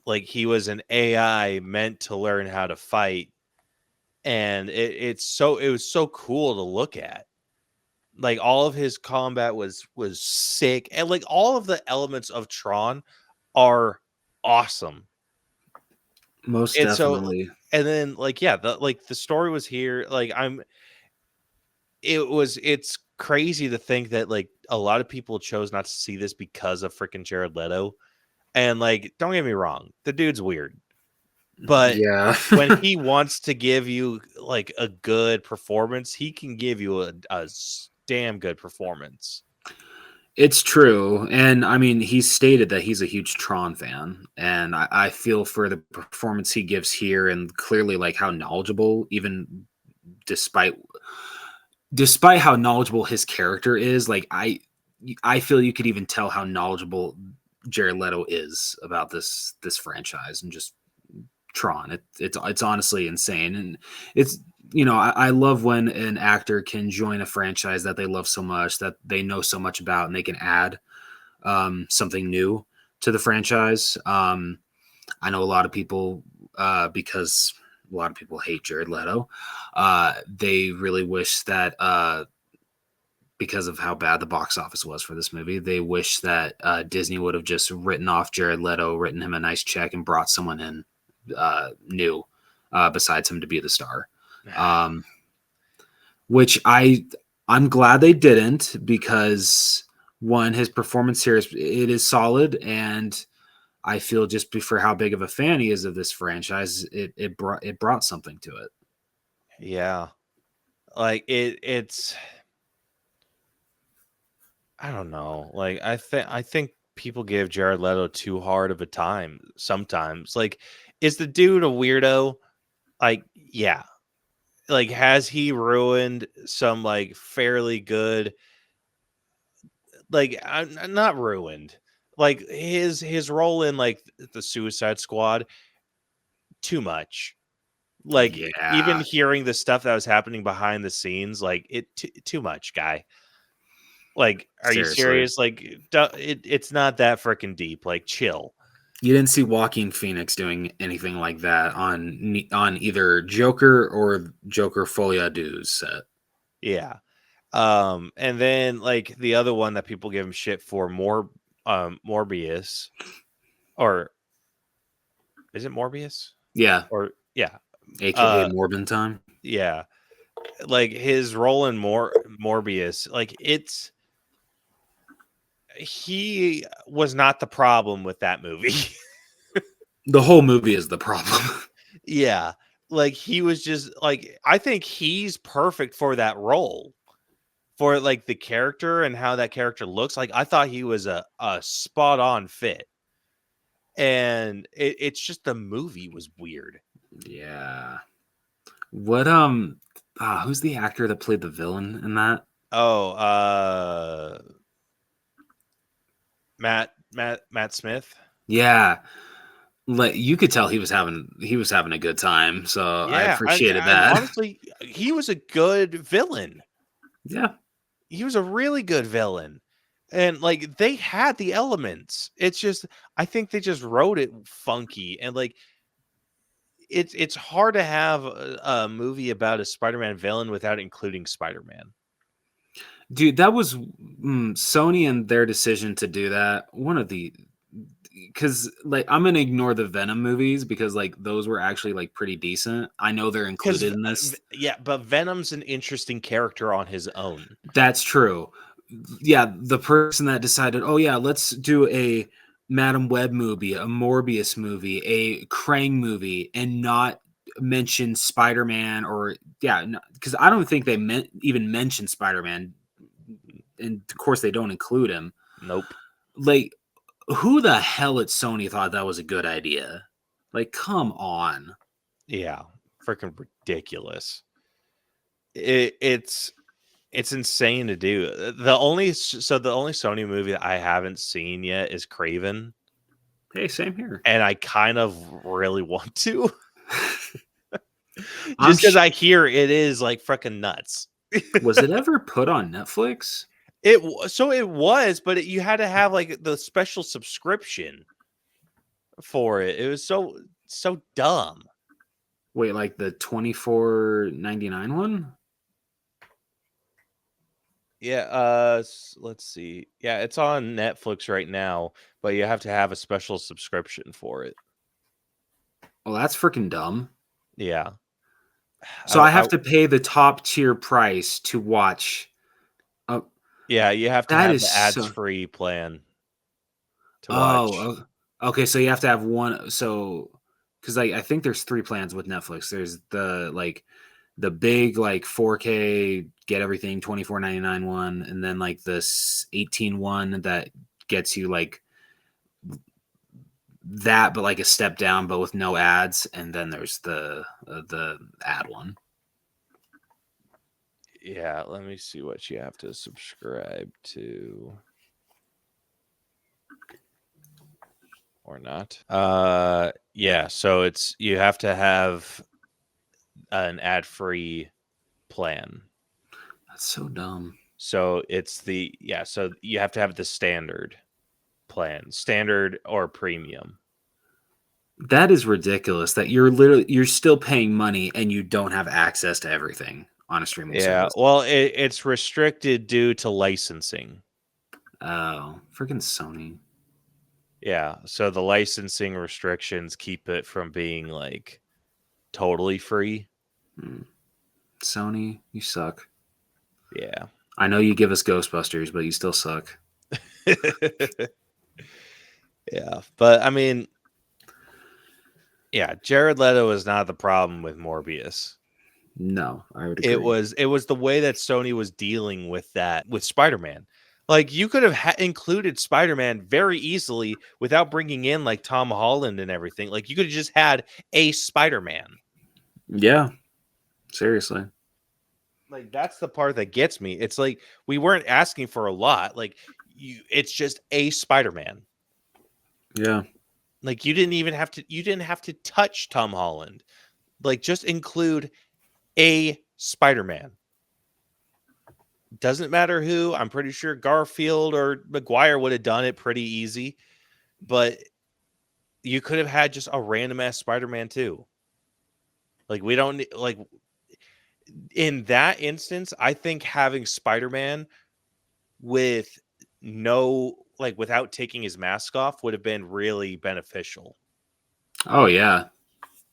[SPEAKER 2] Like he was an AI meant to learn how to fight, and it was so cool to look at. Like all of his combat was sick, and like all of the elements of Tron are awesome.
[SPEAKER 1] Most
[SPEAKER 2] And
[SPEAKER 1] definitely.
[SPEAKER 2] so, and then like yeah, the story was here. Like it's crazy to think that like a lot of people chose not to see this because of freaking Jared Leto. And like, don't get me wrong, the dude's weird. But
[SPEAKER 1] Yeah.
[SPEAKER 2] when he wants to give you like a good performance, he can give you a damn good performance.
[SPEAKER 1] It's true. And I mean, he's stated that he's a huge Tron fan. And I feel for the performance he gives here, and clearly like how knowledgeable, even despite how knowledgeable his character is, like I feel you could even tell how knowledgeable Jared Leto is about this franchise and just Tron. It's honestly insane. And it's, I love when an actor can join a franchise that they love so much, that they know so much about, and they can add something new to the franchise. I know a lot of people, because a lot of people hate Jared Leto, they really wish that because of how bad the box office was for this movie, they wish that Disney would have just written off Jared Leto, written him a nice check, and brought someone in new besides him to be the star. Which I'm glad they didn't, because one, his performance here is solid, and I feel just for how big of a fan he is of this franchise, it brought something to it.
[SPEAKER 2] Yeah, like it's. I don't know. Like I think people give Jared Leto too hard of a time sometimes. Like, is the dude a weirdo? Like, yeah. Like, has he ruined some like fairly good, like not ruined, like his role in like the Suicide Squad, too much. Like, even
[SPEAKER 1] Yeah,
[SPEAKER 2] hearing the stuff that was happening behind the scenes, like too much, guy. Like, are you
[SPEAKER 1] seriously.
[SPEAKER 2] serious? Like, it's not that freaking deep. Like, chill.
[SPEAKER 1] You didn't see Joaquin Phoenix doing anything like that on either Joker or Joker Folie à Deux set.
[SPEAKER 2] Yeah. And then like the other one that people give him shit for, Morbius, or is it Morbius?
[SPEAKER 1] Yeah,
[SPEAKER 2] Or yeah.
[SPEAKER 1] aka Morbin time.
[SPEAKER 2] Yeah. Like his role in Morbius, like he was not the problem with that movie.
[SPEAKER 1] The whole movie is the problem.
[SPEAKER 2] Yeah. Like he was just like, I think he's perfect for that role, for like the character and how that character looks. Like, I thought he was a spot on fit. And it's just the movie was weird.
[SPEAKER 1] Yeah. What who's the actor that played the villain in that?
[SPEAKER 2] Oh, Matt Smith.
[SPEAKER 1] Yeah. Like, you could tell he was having a good time, so I
[SPEAKER 2] Yeah,
[SPEAKER 1] appreciated
[SPEAKER 2] and
[SPEAKER 1] that.
[SPEAKER 2] honestly, he was a good villain.
[SPEAKER 1] Yeah.
[SPEAKER 2] He was a really good villain. And like, they had the elements. It's just, I think they just wrote it funky, and like it's hard to have a movie about a Spider-Man villain without including Spider-Man.
[SPEAKER 1] Dude, that was Sony and their decision to do that. Because like, I'm gonna ignore the Venom movies, because like those were actually like pretty decent. I know they're
[SPEAKER 2] Because
[SPEAKER 1] included in this.
[SPEAKER 2] yeah, but Venom's an interesting character on his own.
[SPEAKER 1] That's true. Yeah, the person that decided, oh yeah, let's do a Madam Web movie, a Morbius movie, a Krang movie, and not mention Spider-Man, or because I don't think they even mentioned Spider-Man, and of course they don't include him.
[SPEAKER 2] Nope.
[SPEAKER 1] Like, who the hell at Sony thought that was a good idea? Like, come on.
[SPEAKER 2] Yeah, freaking ridiculous. It's insane to do. The only Sony movie that I haven't seen yet is Craven.
[SPEAKER 1] Hey, same here.
[SPEAKER 2] And I kind of really want to. Just because I hear it is like freaking nuts.
[SPEAKER 1] Was it ever put on Netflix?
[SPEAKER 2] It was, but you had to have like the special subscription for it. It was so dumb.
[SPEAKER 1] Wait, like the $24.99 one?
[SPEAKER 2] Yeah, let's see. Yeah, it's on Netflix right now, but you have to have a special subscription for it.
[SPEAKER 1] Oh, that's freaking dumb.
[SPEAKER 2] Yeah.
[SPEAKER 1] So I have to pay the top tier price to watch.
[SPEAKER 2] Yeah, you have to have the ads-free plan to watch.
[SPEAKER 1] Okay, so you have to have one. So, because I think there's 3 plans with Netflix. There's the big 4K get everything $24.99 one, and then this 18 one that gets you that, but a step down, but with no ads, and then there's the ad one.
[SPEAKER 2] Yeah, let me see what you have to subscribe to. Or not. Yeah, so you have to have an ad-free plan.
[SPEAKER 1] That's so dumb.
[SPEAKER 2] So so you have to have the standard plan, standard or premium.
[SPEAKER 1] That is ridiculous that you're still paying money and you don't have access to everything on a streaming service.
[SPEAKER 2] Well, it's restricted due to licensing.
[SPEAKER 1] Oh, freaking Sony.
[SPEAKER 2] Yeah, so the licensing restrictions keep it from being totally free.
[SPEAKER 1] Sony, you suck.
[SPEAKER 2] Yeah.
[SPEAKER 1] I know you give us Ghostbusters, but you still suck.
[SPEAKER 2] Yeah, but I mean, yeah, Jared Leto is not the problem with Morbius.
[SPEAKER 1] No, I would agree.
[SPEAKER 2] It was the way that Sony was dealing with that with Spider-Man. You could have included Spider-Man very easily without bringing in Tom Holland and everything. You could have just had a Spider-Man.
[SPEAKER 1] Yeah, seriously.
[SPEAKER 2] That's the part that gets me. It's we weren't asking for a lot. It's just a Spider-Man.
[SPEAKER 1] Yeah.
[SPEAKER 2] You didn't have to touch Tom Holland. Just include a Spider-Man. Doesn't matter who. I'm pretty sure Garfield or Maguire would have done it pretty easy. But you could have had just a random ass Spider-Man too. We don't in that instance, I think having Spider-Man with without taking his mask off would have been really beneficial.
[SPEAKER 1] Oh yeah,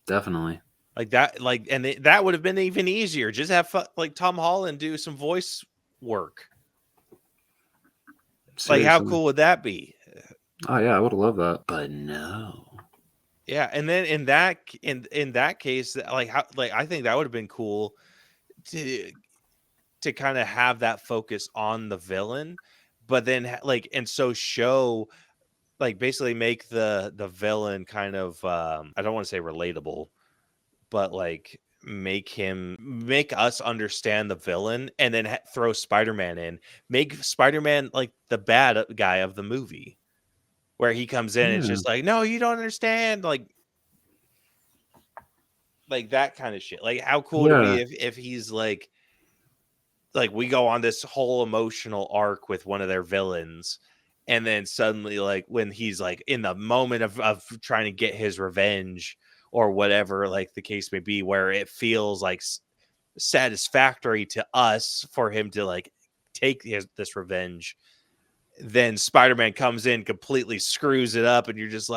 [SPEAKER 1] definitely.
[SPEAKER 2] That would have been even easier. Just have Tom Holland do some voice work.
[SPEAKER 1] Seriously.
[SPEAKER 2] How cool would that be?
[SPEAKER 1] Oh yeah, I would have loved that, but no.
[SPEAKER 2] Yeah, and then in that case, I think that would have been cool to kind of have that focus on the villain, but then and so show basically make the villain kind of I don't want to say relatable, but make us understand the villain, and then throw Spider-Man in, make Spider-Man the bad guy of the movie, where he comes in and it's just no, you don't understand, that kind of shit. How cool would it be if he's we go on this whole emotional arc with one of their villains, and then suddenly when he's in the moment of trying to get his revenge or whatever the case may be, where it feels satisfactory to us for him to take this revenge, then Spider-Man comes in, completely screws it up, and you're just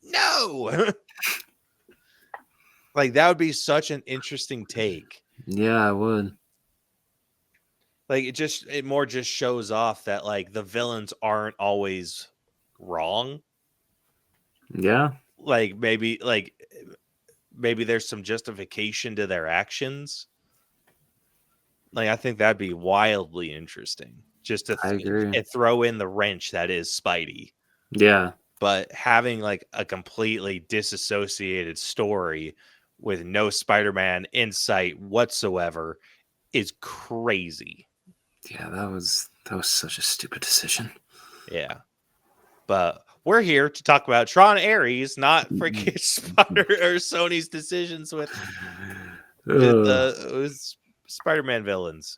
[SPEAKER 2] no. That would be such an interesting take.
[SPEAKER 1] Yeah, I would.
[SPEAKER 2] It more just shows off that the villains aren't always wrong.
[SPEAKER 1] Yeah.
[SPEAKER 2] Maybe there's some justification to their actions. I think that'd be wildly interesting. Just to throw in the wrench that is Spidey.
[SPEAKER 1] Yeah.
[SPEAKER 2] But having a completely disassociated story with no Spider-Man insight whatsoever is crazy.
[SPEAKER 1] Yeah, that was such a stupid decision.
[SPEAKER 2] Yeah. But we're here to talk about Tron Ares, not freaking Sony's decisions with Spider-Man villains.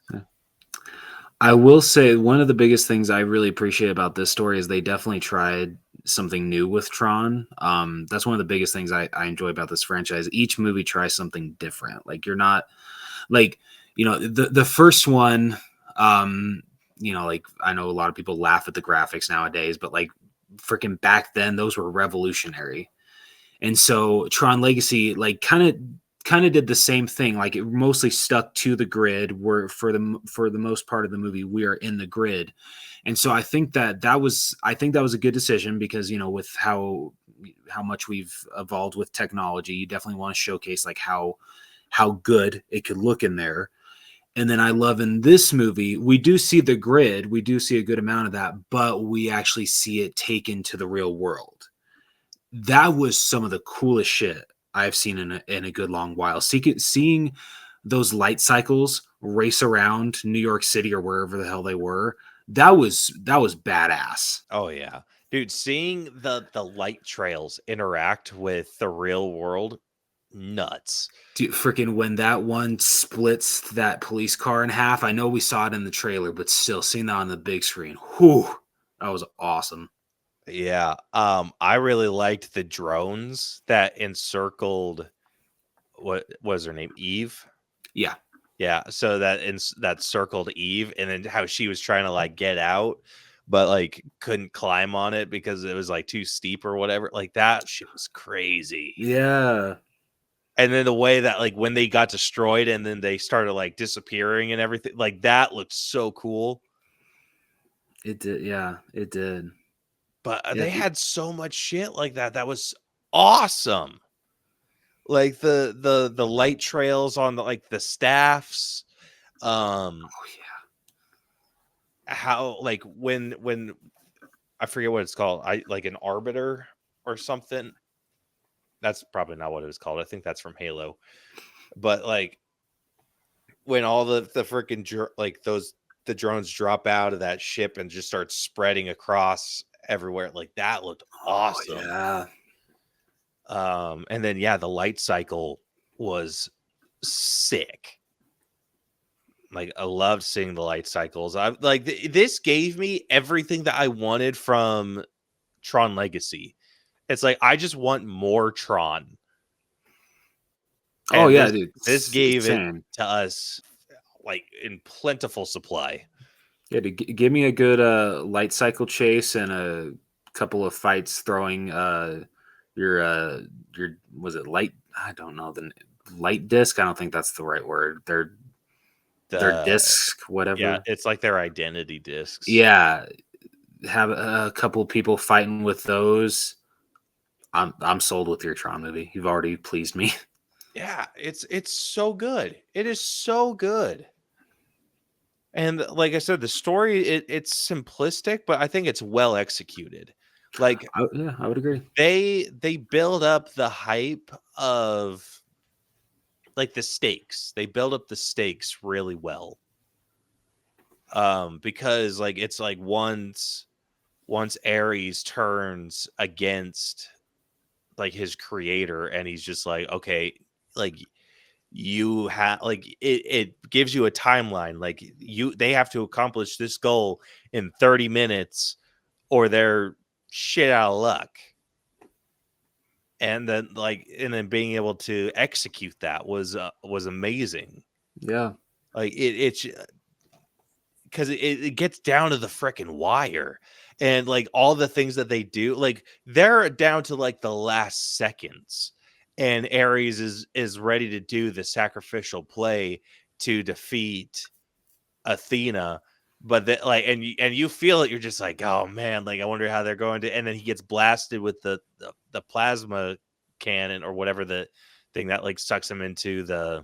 [SPEAKER 1] I will say one of the biggest things I really appreciate about this story is they definitely tried something new with Tron. That's one of the biggest things I enjoy about this franchise. Each movie tries something different. You're not the first one, I know a lot of people laugh at the graphics nowadays, but freaking back then, those were revolutionary. And so Tron Legacy kind of kind of did the same thing. Like it mostly stuck to the grid. Where for the most part of the movie, we are in the grid, and so I think that was a good decision because with how much we've evolved with technology, you definitely want to showcase like how good it could look in there. And then I love in this movie, we do see the grid, we do see a good amount of that, but we actually see it taken to the real world. That was some of the coolest shit I've seen in a good long while. Seeing those light cycles race around New York City or wherever the hell they were, that was badass.
[SPEAKER 2] Oh yeah. Dude, seeing the light trails interact with the real world, nuts.
[SPEAKER 1] Dude, freaking when that one splits that police car in half, I know we saw it in the trailer, but still seeing that on the big screen, whew, that was awesome.
[SPEAKER 2] Yeah. I really liked the drones that encircled what was her name? Eve?
[SPEAKER 1] Yeah.
[SPEAKER 2] Yeah. So that circled Eve, and then how she was trying to like get out, but like couldn't climb on it because it was like too steep or whatever. Like that shit was crazy.
[SPEAKER 1] Yeah.
[SPEAKER 2] And then the way that like when they got destroyed and then they started like disappearing and everything, like that looked so cool.
[SPEAKER 1] It did. Yeah, it did.
[SPEAKER 2] But
[SPEAKER 1] Yeah,
[SPEAKER 2] they had so much shit like that. That was awesome. Like the light trails on the staffs.
[SPEAKER 1] oh yeah.
[SPEAKER 2] How like when I forget what it's called. I like an arbiter or something. That's probably not what it was called. I think that's from Halo. But like when all the freaking the drones drop out of that ship and just start spreading across everywhere, like that looked awesome.
[SPEAKER 1] Yeah.
[SPEAKER 2] And then yeah, the light cycle was sick. Like I loved seeing the light cycles. I like this gave me everything that I wanted from Tron Legacy. It's like I just want more Tron.
[SPEAKER 1] Oh
[SPEAKER 2] And
[SPEAKER 1] yeah, dude.
[SPEAKER 2] this gave it
[SPEAKER 1] Same.
[SPEAKER 2] to us like in plentiful supply.
[SPEAKER 1] Yeah, give me a good light cycle chase and a couple of fights throwing your was it light? I don't know, the light disc. I don't think that's the right word. Their disc, whatever.
[SPEAKER 2] Yeah, it's like their identity discs.
[SPEAKER 1] Yeah, have a couple people fighting with those. I'm sold with your Tron movie. You've already pleased me.
[SPEAKER 2] Yeah, it's so good. It is so good. And like I said, the story it's simplistic, but I think it's well executed. Like
[SPEAKER 1] Yeah, I would agree.
[SPEAKER 2] they build up the hype of like the stakes. They build up the stakes really well. Because like it's like once Ares turns against like his creator and he's just like, okay, like you have like it gives you a timeline, like they have to accomplish this goal in 30 minutes or they're shit out of luck. And then being able to execute that was amazing.
[SPEAKER 1] Yeah.
[SPEAKER 2] Like it's because it gets down to the freaking wire, and like all the things that they do, like they're down to like the last seconds, and Ares is ready to do the sacrificial play to defeat Athena. But that like and you feel it, you're just like, oh man, like I wonder how they're going to, and then he gets blasted with the plasma cannon or whatever, the thing that like sucks him into the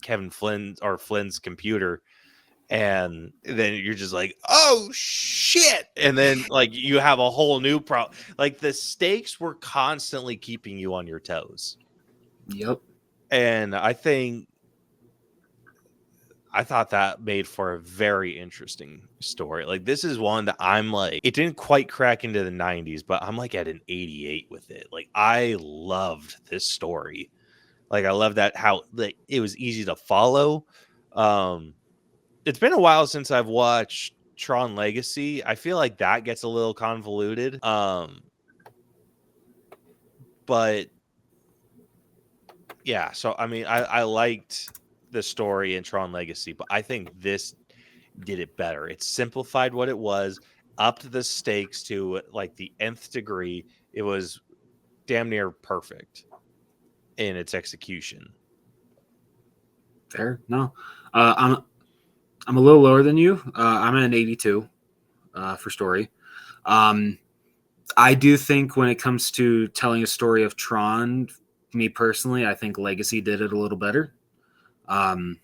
[SPEAKER 2] Flynn's computer. And then you're just like, oh shit. And then like you have a whole new problem. Like the stakes were constantly keeping you on your toes.
[SPEAKER 1] Yep.
[SPEAKER 2] And I thought that made for a very interesting story. Like this is one that I'm like, it didn't quite crack into the 90s, but I'm like at an 88 with it. Like I loved this story. Like I love that how like it was easy to follow. It's been a while since I've watched Tron Legacy. I feel like that gets a little convoluted. But yeah, so I mean, I liked the story in Tron Legacy, but I think this did it better. It simplified what it was, upped the stakes to like the nth degree. It was damn near perfect. in its execution.
[SPEAKER 1] Fair. No, I'm a little lower than you. I'm at an 82 for story. I do think when it comes to telling a story of Tron, me personally, I think Legacy did it a little better. I know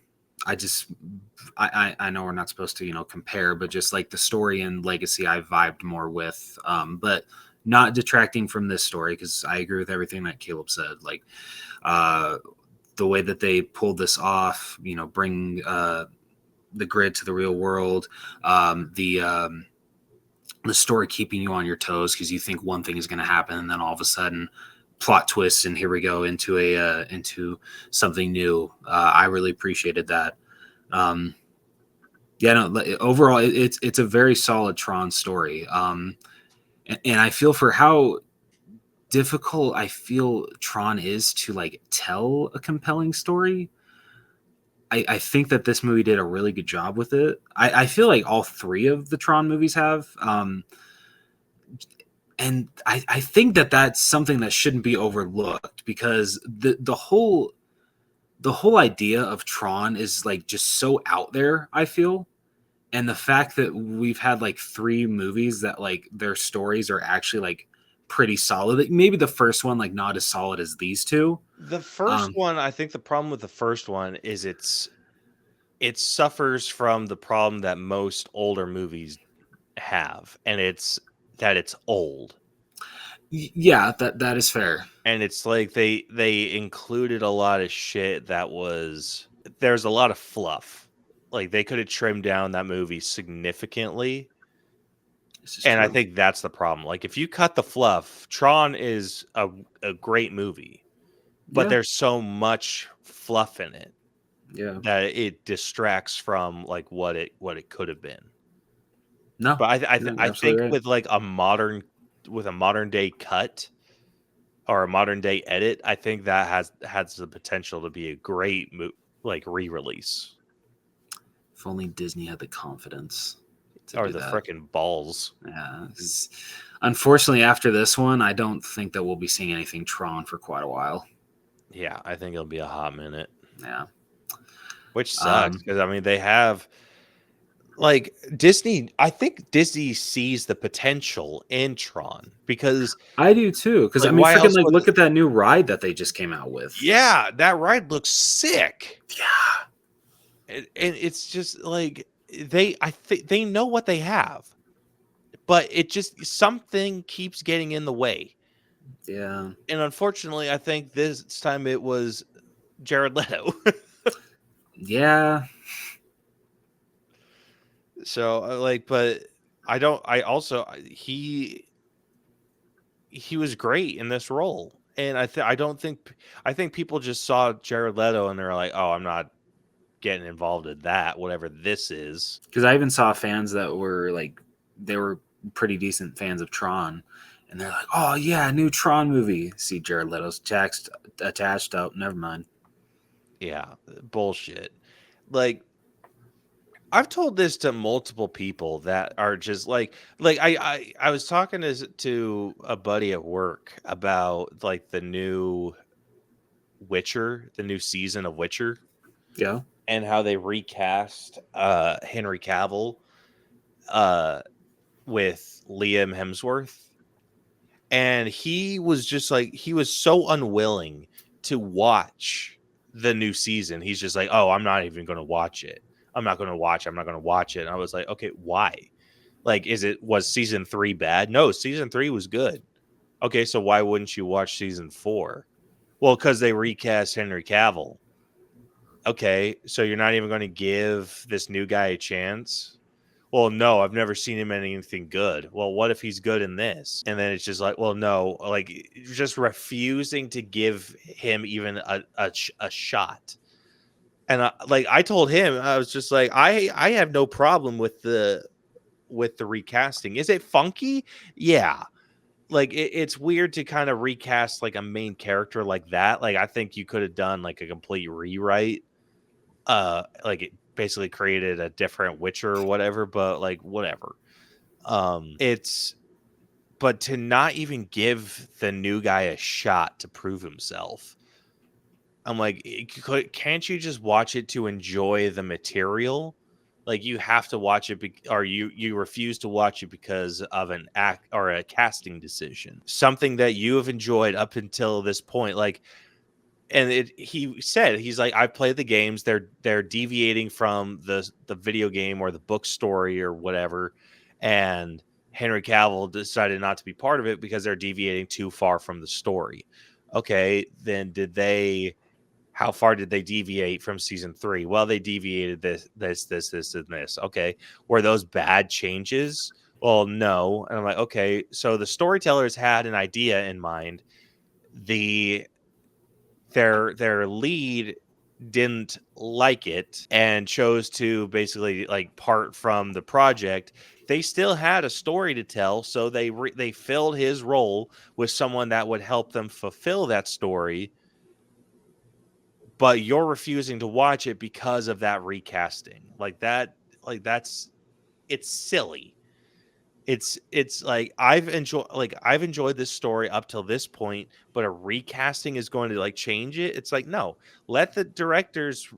[SPEAKER 1] we're not supposed to, compare, but just like the story and Legacy, I vibed more with. But not detracting from this story, because I agree with everything that Caleb said. Like the way that they pulled this off, bring the grid to the real world, the story keeping you on your toes because you think one thing is going to happen, and then all of a sudden plot twists, and here we go into something new. I really appreciated that. Overall it's a very solid Tron story. And I feel for how difficult I feel Tron is to like tell a compelling story. I think that this movie did a really good job with it. I feel like all three of the Tron movies have. And I think that that's something that shouldn't be overlooked, because the whole idea of Tron is like just so out there, I feel. And the fact that we've had like three movies that like their stories are actually like pretty solid. Like, maybe the first one like not as solid as these two.
[SPEAKER 2] The first one, I think the problem with the first one is it suffers from the problem that most older movies have, and it's that it's old.
[SPEAKER 1] Yeah, that is fair.
[SPEAKER 2] And it's like they included a lot of shit there's a lot of fluff. Like they could have trimmed down that movie significantly. And I think that's the problem. Like if you cut the fluff, Tron is a great movie, but there's so much fluff in it that it distracts from like what it could have been.
[SPEAKER 1] No,
[SPEAKER 2] but I think right. With a modern day cut or a modern day edit, I think that has the potential to be a great re-release.
[SPEAKER 1] If only Disney had the confidence.
[SPEAKER 2] Or the freaking balls.
[SPEAKER 1] Yeah. Unfortunately, after this one, I don't think that we'll be seeing anything Tron for quite a while.
[SPEAKER 2] Yeah, I think it'll be a hot minute.
[SPEAKER 1] Yeah.
[SPEAKER 2] Which sucks, because I mean they have like Disney. I think Disney sees the potential in Tron, because
[SPEAKER 1] I do too. Because I mean, freaking look at that new ride that they just came out with.
[SPEAKER 2] Yeah, that ride looks sick.
[SPEAKER 1] Yeah,
[SPEAKER 2] and it's just like they know what they have, but it just something keeps getting in the way.
[SPEAKER 1] Yeah,
[SPEAKER 2] and unfortunately, I think this time it was Jared Leto.
[SPEAKER 1] Yeah.
[SPEAKER 2] So but he was great in this role, and I think people just saw Jared Leto and they're like, oh, I'm not getting involved in that, whatever this is.
[SPEAKER 1] Because I even saw fans that were like, they were pretty decent fans of Tron, and they're like, oh yeah, new Tron movie. See Jared Leto's attached. Oh, never mind.
[SPEAKER 2] Yeah, bullshit. Like, I've told this to multiple people that are just like I was talking to a buddy at work about like the new Witcher, the new season of Witcher.
[SPEAKER 1] Yeah.
[SPEAKER 2] And how they recast Henry Cavill with Liam Hemsworth. And he was just like, he was so unwilling to watch the new season. He's just like, oh, I'm not even going to watch it. I'm not going to watch it. And I was like, okay, why? Like, was season 3 bad? No, season 3 was good. Okay, so why wouldn't you watch season 4? Well, because they recast Henry Cavill. Okay, so you're not even going to give this new guy a chance? Well, no, I've never seen him in anything good. Well, what if he's good in this? And then it's just like, well, no, like just refusing to give him even a shot. And I told him, I was just like, I have no problem with the recasting. Is it funky? Yeah. Like it's weird to kind of recast like a main character like that. Like I think you could have done like a complete rewrite. Like it basically created a different Witcher or whatever, but like whatever. But to not even give the new guy a shot to prove himself I'm like, can't you just watch it to enjoy the material? Like, you have to watch it, or you refuse to watch it because of an act or a casting decision, something that you have enjoyed up until this point. Like, and he said, he's like, I played the games. They're deviating from the video game or the book story or whatever, and Henry Cavill decided not to be part of it because they're deviating too far from the story. Okay, then how far did they deviate from season 3? Well, they deviated this, and this. Okay. Were those bad changes? Well, no. And I'm like, okay, so the storytellers had an idea in mind. Their lead didn't like it and chose to basically like part from the project. They still had a story to tell, so they filled his role with someone that would help them fulfill that story. But you're refusing to watch it because of that recasting. It's silly. It's like I've enjoyed this story up till this point, but a recasting is going to like change it. It's like, no, let the directors,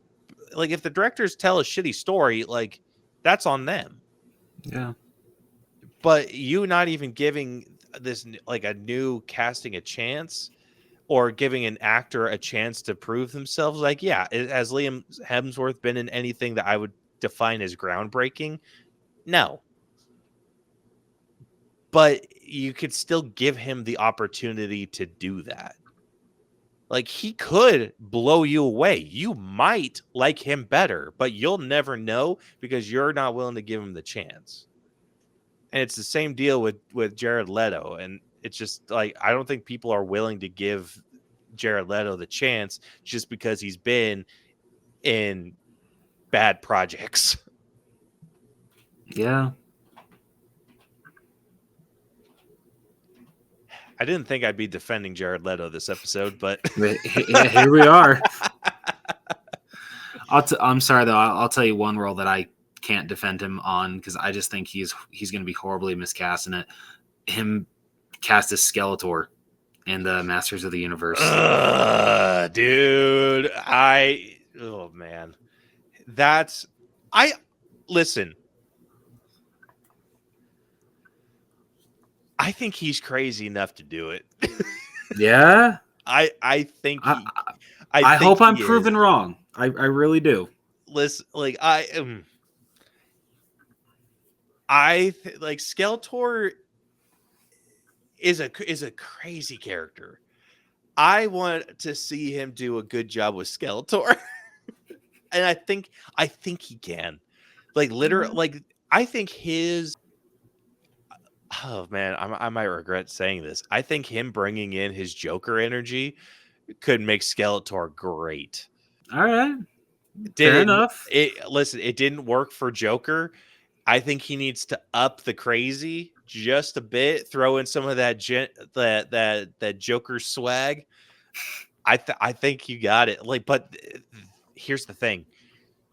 [SPEAKER 2] like, if the directors tell a shitty story, like, that's on them.
[SPEAKER 1] Yeah.
[SPEAKER 2] But you not even giving this like a new casting a chance, or giving an actor a chance to prove themselves. Like, yeah, has Liam Hemsworth been in anything that I would define as groundbreaking? No. But you could still give him the opportunity to do that. Like, he could blow you away. You might like him better, but you'll never know because you're not willing to give him the chance. And it's the same deal with Jared Leto. And it's just like, I don't think people are willing to give Jared Leto the chance just because he's been in bad projects.
[SPEAKER 1] Yeah.
[SPEAKER 2] I didn't think I'd be defending Jared Leto this episode, but
[SPEAKER 1] Yeah, here we are. I'm sorry though. I'll tell you one role that I can't defend him on because I just think he's going to be horribly miscast in it. Him cast as Skeletor in the Masters of the Universe.
[SPEAKER 2] Dude, oh man, listen. I think he's crazy enough to do it.
[SPEAKER 1] Yeah,
[SPEAKER 2] I think
[SPEAKER 1] I hope I'm proven wrong. I really do.
[SPEAKER 2] Listen, like like Skeletor is a crazy character. I want to see him do a good job with Skeletor. And I think he can. Like, literally, like, I think oh man, I might regret saying this. I think him bringing in his Joker energy could make Skeletor great.
[SPEAKER 1] All right. Fair enough.
[SPEAKER 2] Listen, it didn't work for Joker. I think he needs to up the crazy just a bit, throw in some of that Joker swag. I think you got it. Like, but here's the thing.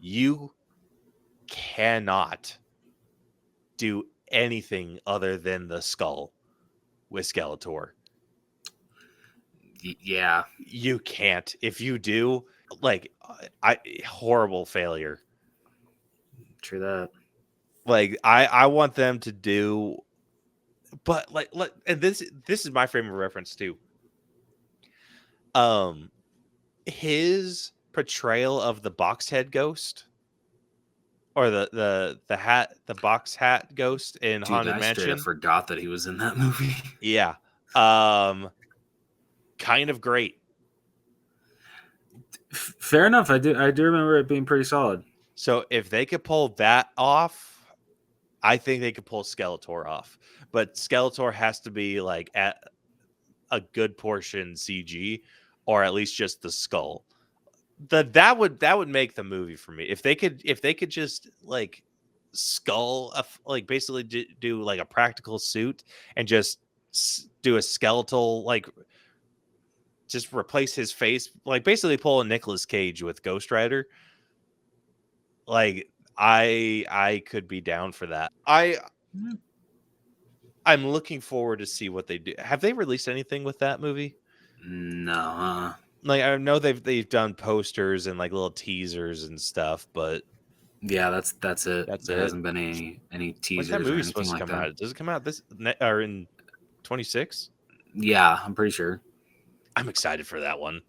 [SPEAKER 2] You cannot do anything other than the skull with Skeletor.
[SPEAKER 1] Yeah.
[SPEAKER 2] You can't. If you do, like, horrible failure.
[SPEAKER 1] True that.
[SPEAKER 2] Like, I want them to do, but like, and this is my frame of reference too. His portrayal of the box head ghost, or the box hat ghost in Haunted Mansion.
[SPEAKER 1] I forgot that he was in that movie.
[SPEAKER 2] Yeah. Kind of great.
[SPEAKER 1] Fair enough. I do remember it being pretty solid.
[SPEAKER 2] So if they could pull that off, I think they could pull Skeletor off. But Skeletor has to be like at a good portion CG, or at least just the skull. That would make the movie for me. If they could just like skull, like basically do like a practical suit and just do a skeletal, like just replace his face, like basically pull a Nicolas Cage with Ghost Rider. Like, I could be down for that. I'm looking forward to see what they do. Have they released anything with that movie?
[SPEAKER 1] No.
[SPEAKER 2] Like I know they've done posters and like little teasers and stuff, but
[SPEAKER 1] Yeah, that's it.
[SPEAKER 2] that's
[SPEAKER 1] There
[SPEAKER 2] it.
[SPEAKER 1] hasn't been any
[SPEAKER 2] When's that
[SPEAKER 1] teasers or
[SPEAKER 2] movie
[SPEAKER 1] anything
[SPEAKER 2] supposed to
[SPEAKER 1] like
[SPEAKER 2] come
[SPEAKER 1] that.
[SPEAKER 2] out? Does it come out or in 26?
[SPEAKER 1] Yeah, I'm pretty sure.
[SPEAKER 2] I'm excited for that one.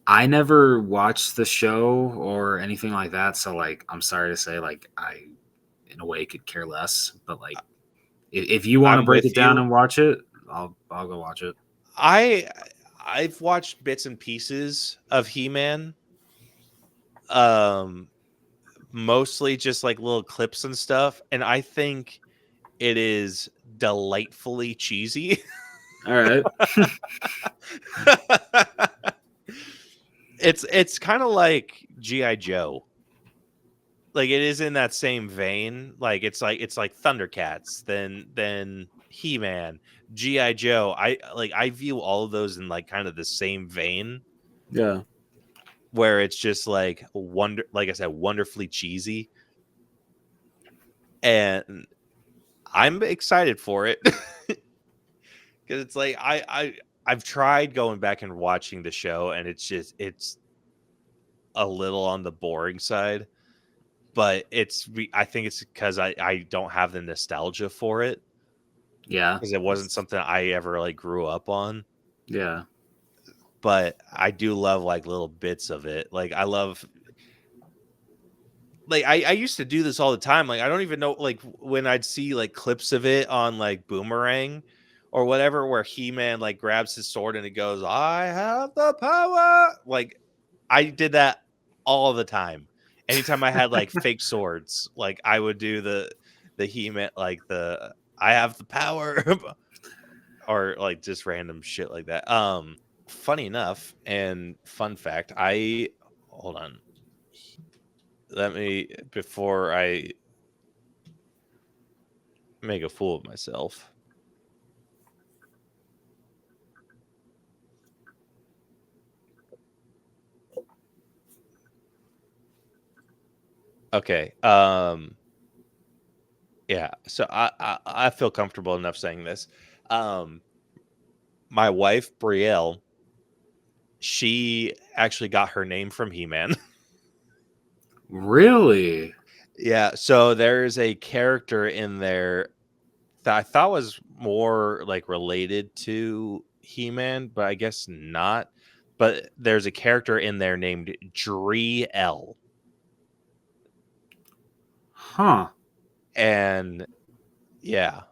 [SPEAKER 1] I never watched the show or anything like that, so like I'm sorry to say, like I, in a way, could care less. But like, if you want to
[SPEAKER 2] I'm
[SPEAKER 1] break
[SPEAKER 2] with
[SPEAKER 1] it down
[SPEAKER 2] you.
[SPEAKER 1] and watch it, I'll go watch it.
[SPEAKER 2] I've watched bits and pieces of He-Man. Mostly just like little clips and stuff, and I think it is delightfully cheesy.
[SPEAKER 1] All right.
[SPEAKER 2] It's kind of like G.I. Joe. Like it is in that same vein. Like it's like Thundercats, then He-Man, G.I. Joe. I view all of those in like kind of the same vein,
[SPEAKER 1] Yeah.
[SPEAKER 2] where it's just like like I said, wonderfully cheesy. And I'm excited for it. Because it's like I've tried going back and watching the show, and it's a little on the boring side. But I think it's because I don't have the nostalgia for it,
[SPEAKER 1] Yeah.
[SPEAKER 2] because it wasn't something I ever like grew up on.
[SPEAKER 1] Yeah.
[SPEAKER 2] But I do love like little bits of it. Like I love, like I used to do this all the time. Like I don't even know, like when I'd see like clips of it on like Boomerang or whatever, where He-Man like grabs his sword and it goes, "I have the power." Like I did that all the time. Anytime I had like fake swords, like I would do the He-Man, like the "I have the power," or like just random shit like that. Funny enough, and fun fact, hold on. Let me, before I make a fool of myself. Okay. Yeah. So I feel comfortable enough saying this. My wife Brielle, she actually got her name from He-Man.
[SPEAKER 1] Really?
[SPEAKER 2] Yeah. So there's a character in there that I thought was more like related to He-Man, but I guess not. But there's a character in there named Dree-El.
[SPEAKER 1] Huh.
[SPEAKER 2] And yeah.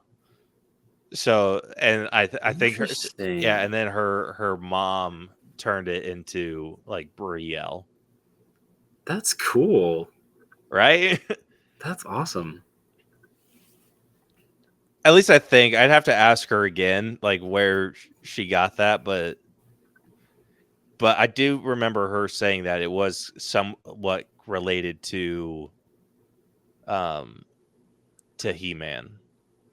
[SPEAKER 2] So, and I think her,
[SPEAKER 1] Interesting.
[SPEAKER 2] yeah, and then her mom turned it into like Brielle,
[SPEAKER 1] That's cool.
[SPEAKER 2] right?
[SPEAKER 1] That's awesome.
[SPEAKER 2] At least I think. I'd have to ask her again, like where she got that, but I do remember her saying that it was somewhat related to He-Man.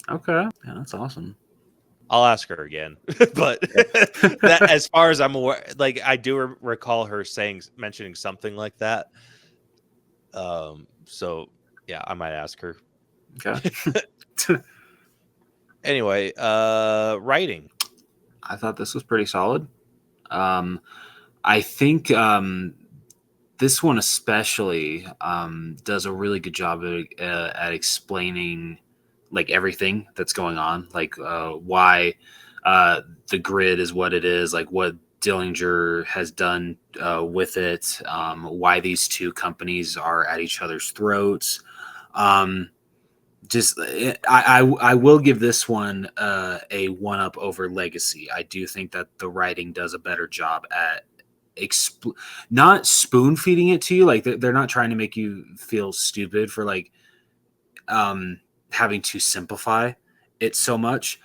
[SPEAKER 1] Okay. Yeah, that's awesome.
[SPEAKER 2] I'll ask her again, but that, as far as I'm aware, like I do recall her mentioning something like that. So yeah, I might ask her.
[SPEAKER 1] Okay.
[SPEAKER 2] Anyway, writing.
[SPEAKER 1] I thought this was pretty solid. I think this one especially does a really good job at explaining like everything that's going on, like why the grid is what it is, like what Dillinger has done with it, why these two companies are at each other's throats. Just I will give this one a one up over Legacy. I do think that the writing does a better job at not spoon feeding it to you. Like they're not trying to make you feel stupid for like having to simplify it so much.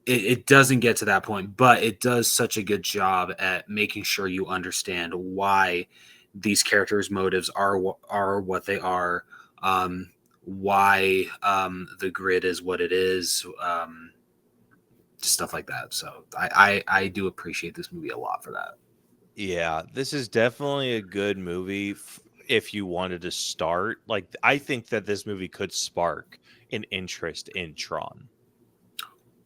[SPEAKER 1] It doesn't get to that point, but it does such a good job at making sure you understand why these characters' motives are what they are. Why the grid is what it is, stuff like that. So I do appreciate this movie a lot for that.
[SPEAKER 2] Yeah, this is definitely a good movie if you wanted to start. Like, I think that this movie could spark an interest in Tron.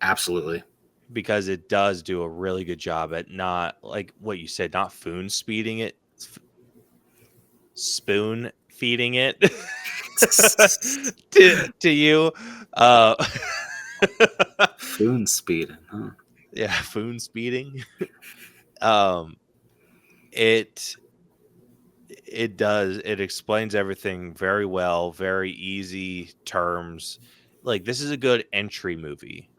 [SPEAKER 1] Absolutely.
[SPEAKER 2] because it does do a really good job at not, like what you said, not spoon feeding it to you.
[SPEAKER 1] Foon speeding, huh?
[SPEAKER 2] Yeah, foon speeding. um it it explains everything very well, very easy terms. Like, this is a good entry movie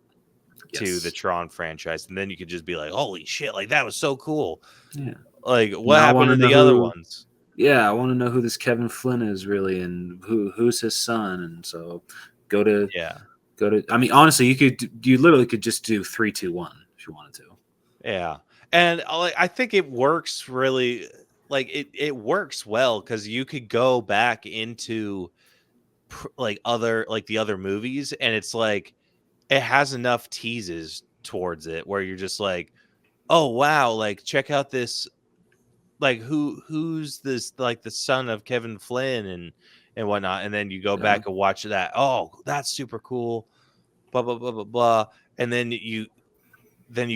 [SPEAKER 2] to the
[SPEAKER 1] Yes.
[SPEAKER 2] Tron franchise, and then you could just be like, holy shit, like that was so cool.
[SPEAKER 1] Yeah.
[SPEAKER 2] Like, what
[SPEAKER 1] Now I want
[SPEAKER 2] happened
[SPEAKER 1] to
[SPEAKER 2] in
[SPEAKER 1] know
[SPEAKER 2] the other
[SPEAKER 1] who.
[SPEAKER 2] ones?
[SPEAKER 1] Yeah, I want to know who this Kevin Flynn is really, and who's his son. And so go to
[SPEAKER 2] Yeah.
[SPEAKER 1] I mean, honestly, you literally could just do 3, 2, 1 if you wanted to.
[SPEAKER 2] Yeah. And like, I think it works really, like it works well, because you could go back into like the other movies, and it's like it has enough teases towards it where you're just like, oh wow, like check out this, like who's this, like the son of Kevin Flynn and whatnot, and then you go
[SPEAKER 1] Yeah.
[SPEAKER 2] back and watch that. Oh, that's super cool. Blah blah blah blah blah. And then you